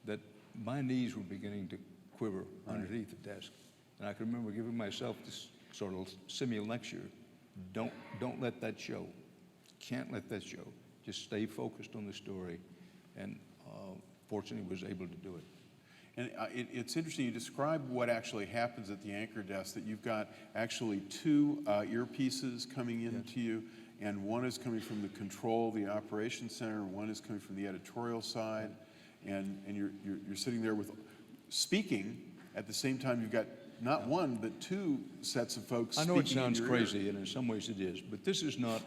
that my knees were beginning to quiver underneath the desk. And I can remember giving myself this sort of semi-lecture. Don't let that show. Can't let that show. Just stay focused on the story. And fortunately was able to do it. And it's interesting, you describe what actually happens at the anchor desk, that you've got actually two earpieces coming into you, and one is coming from the control, the operations center, and one is coming from the editorial side, and you're sitting there with speaking. At the same time, you've got not one, but two sets of folks I speaking. know it sounds in your crazy, ear. and in some ways it is, but this is not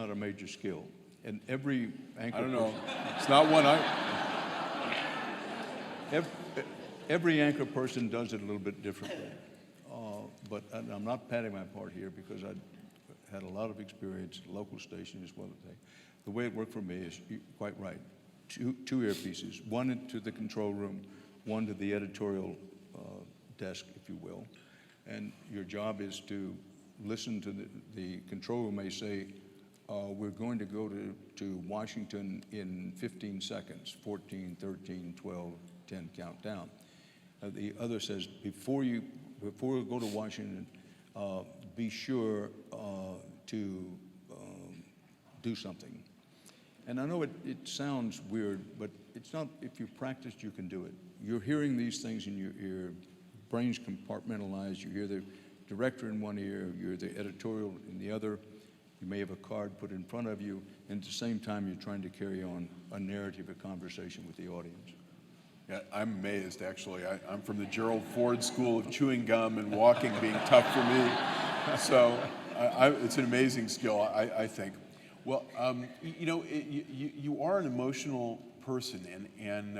a major skill. And every anchor I don't know. It's not one Every anchor person does it a little bit differently. But I'm not patting my part here because I had a lot of experience at local station as well. The way it worked for me is quite right. Two earpieces, one to the control room, one to the editorial desk, if you will. And your job is to listen to the control room may say, we're going to go to Washington in 15 seconds, 14, 13, 12, 10, count down. The other says, before we go to Washington, be sure to do something. And I know it sounds weird, but it's not. If you practiced, you can do it. You're hearing these things in your ear, brain's compartmentalized. You hear the director in one ear, you hear the editorial in the other. You may have a card put in front of you, and at the same time, you're trying to carry on a narrative, a conversation with the audience. Yeah, I'm amazed, actually. I'm from the Gerald Ford School of chewing gum and walking being tough for me. So it's an amazing skill, I think. Well, you are an emotional person, and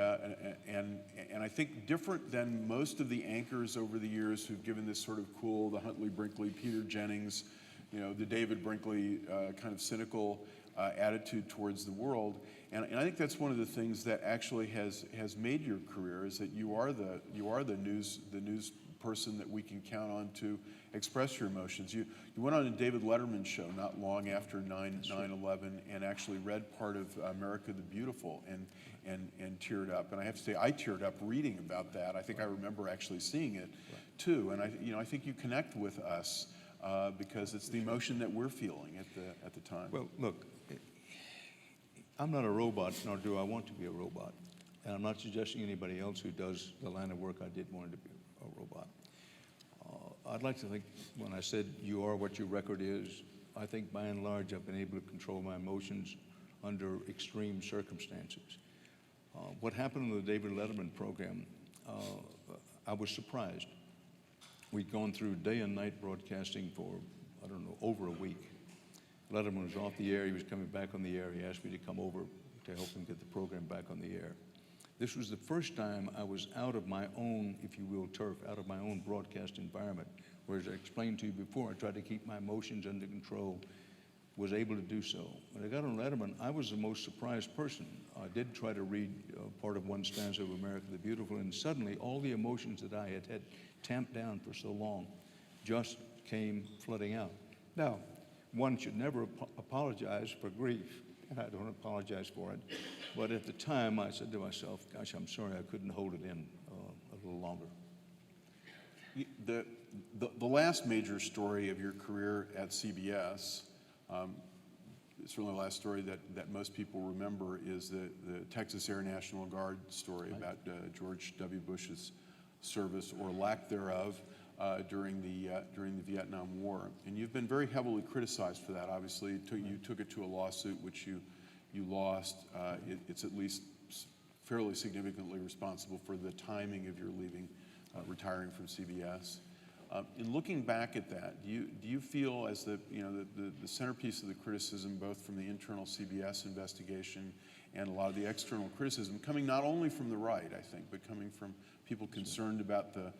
I think different than most of the anchors over the years who've given this sort of cool, the Huntley Brinkley, Peter Jennings, the David Brinkley kind of cynical attitude towards the world. And I think that's one of the things that actually has made your career, is that you are the news person that we can count on to express your emotions. You went on a David Letterman show not long after 9/11 and actually read part of America the Beautiful and teared up. And I have to say, I teared up reading about that. I think I remember actually seeing it too. And I think you connect with us because it's the emotion that we're feeling at the time. Well, look. I'm not a robot, nor do I want to be a robot. And I'm not suggesting anybody else who does the line of work I did wanted to be a robot. I'd like to think, when I said you are what your record is, I think by and large I've been able to control my emotions under extreme circumstances. What happened in the David Letterman program, I was surprised. We'd gone through day and night broadcasting for, I don't know, over a week. Letterman was off the air. He was coming back on the air. He asked me to come over to help him get the program back on the air. This was the first time I was out of my own, if you will, turf, out of my own broadcast environment. Whereas I explained to you before, I tried to keep my emotions under control, was able to do so. When I got on Letterman, I was the most surprised person. I did try to read part of one stanza of America the Beautiful, and suddenly all the emotions that I had tamped down for so long just came flooding out. Now, one should never apologize for grief, and I don't apologize for it. But at the time, I said to myself, gosh, I'm sorry I couldn't hold it in a little longer. The last major story of your career at CBS, certainly the last story that most people remember, is the Texas Air National Guard story about George W. Bush's service, or lack thereof, during the Vietnam War. And you've been very heavily criticized for that. Obviously, you took it to a lawsuit which you lost. It's at least fairly significantly responsible for the timing of your leaving, retiring from CBS. In looking back at that, do you feel as the centerpiece of the criticism, both from the internal CBS investigation and a lot of the external criticism, coming not only from the right, I think, but coming from people concerned about the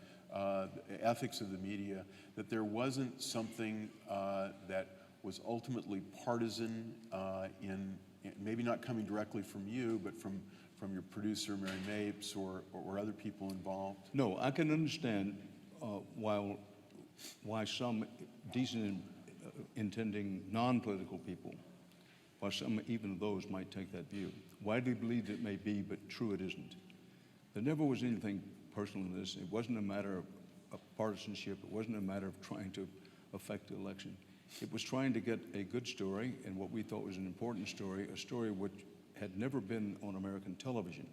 ethics of the media, that there wasn't something that was ultimately partisan in maybe not coming directly from you, but from your producer, Mary Mapes, or other people involved? No, I can understand why some decent intending non-political people, why some even of those might take that view. Widely believed it may be, but true it isn't. There never was anything personal in this. It wasn't a matter of partisanship. It wasn't a matter of trying to affect the election. It was trying to get a good story, and what we thought was an important story, a story which had never been on American television.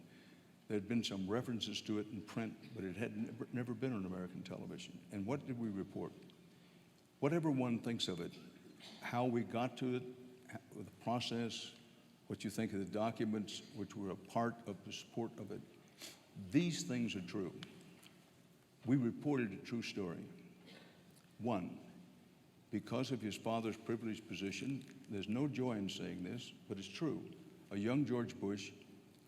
There had been some references to it in print, but it had never been on American television. And what did we report? Whatever one thinks of it, how we got to it, the process, what you think of the documents which were a part of the support of it, these things are true. We reported a true story. One, because of his father's privileged position, there's no joy in saying this, but it's true. A young George Bush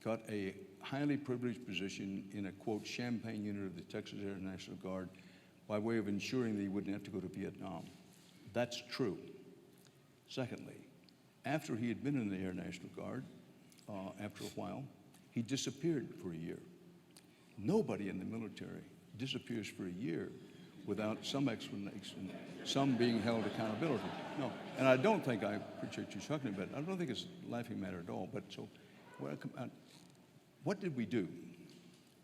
got a highly privileged position in a, quote, Champagne unit of the Texas Air National Guard by way of ensuring that he wouldn't have to go to Vietnam. That's true. Secondly, after he had been in the Air National Guard, after a while, he disappeared for a year. Nobody in the military disappears for a year without some explanation, some being held accountability. No, and I don't think, I appreciate you talking about it, I don't think it's a laughing matter at all, but so, what did we do?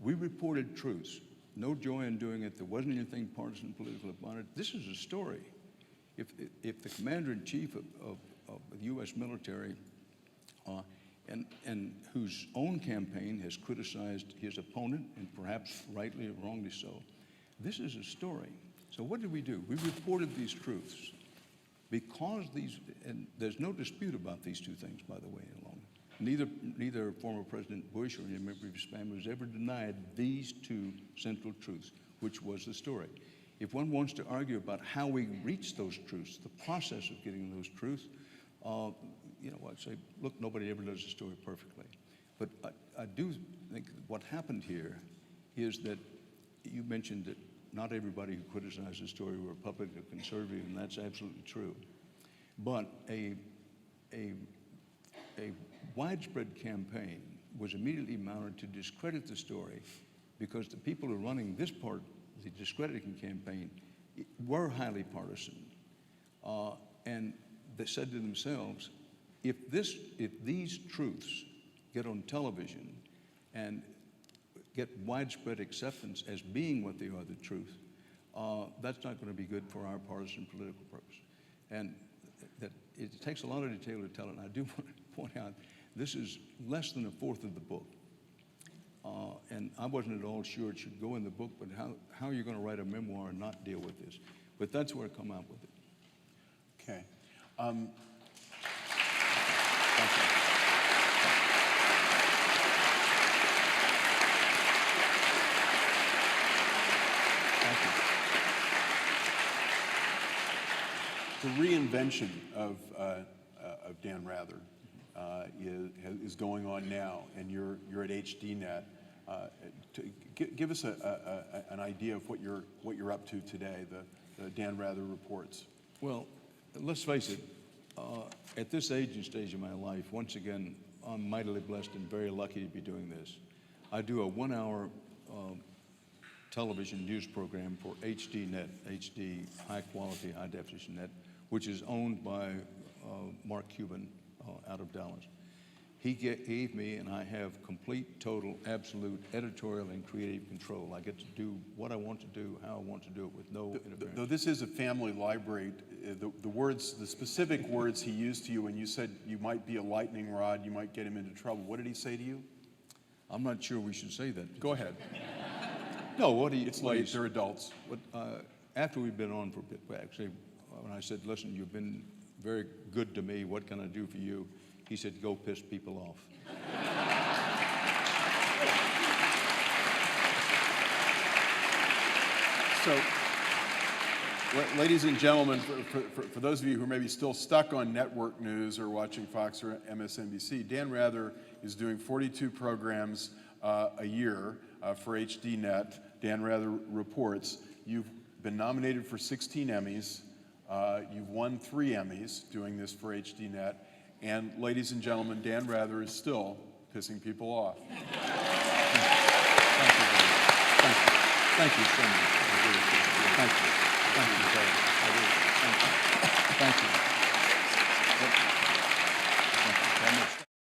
We reported truths. No joy in doing it. There wasn't anything partisan political about it. This is a story. If the commander-in-chief of the U.S. military, and whose own campaign has criticized his opponent, and perhaps rightly or wrongly so, this is a story. So what did we do? We reported these truths because and there's no dispute about these two things, by the way, along. Neither former President Bush or any member of his family has ever denied these two central truths, which was the story. If one wants to argue about how we reach those truths, the process of getting those truths, I'd say, look, nobody ever does the story perfectly. But I do think what happened here is that you mentioned that not everybody who criticized the story were Republican or conservative, and that's absolutely true. But a widespread campaign was immediately mounted to discredit the story because the people who are running this part of the discrediting campaign were highly partisan. And they said to themselves, if these truths get on television and get widespread acceptance as being what they are, the truth, that's not going to be good for our partisan political purpose. And that it takes a lot of detail to tell it. And I do want to point out, this is less than a fourth of the book. And I wasn't at all sure it should go in the book, but how are you going to write a memoir and not deal with this? But that's where I come out with it. Okay. The reinvention of Dan Rather is going on now, and you're at HDNet. Give us an idea of what you're up to today. The Dan Rather reports. Well, let's face it. At this age and stage of my life, once again, I'm mightily blessed and very lucky to be doing this. I do a 1-hour television news program for HDNet, HD, high quality, high definition net, which is owned by Mark Cuban out of Dallas. He gave me, and I have complete, total, absolute editorial and creative control. I get to do what I want to do, how I want to do it, with no interference. Though this is a family library, the specific words he used to you when you said you might be a lightning rod, you might get him into trouble, what did he say to you? I'm not sure we should say that. Go ahead. No, it's late, they're adults. After we've been on for a bit, actually, when I said, listen, you've been very good to me, what can I do for you? He said, go piss people off. So, ladies and gentlemen, for those of you who may be still stuck on network news or watching Fox or MSNBC, Dan Rather is doing 42 programs a year for HDNet. Dan Rather reports. You've been nominated for 16 Emmys. You've won 3 Emmys doing this for HDNet. And ladies and gentlemen, Dan Rather is still pissing people off. Thank you very much. Thank you so much. I really appreciate it. Thank you. Thank you, Ted. I really, thank you. Thank you.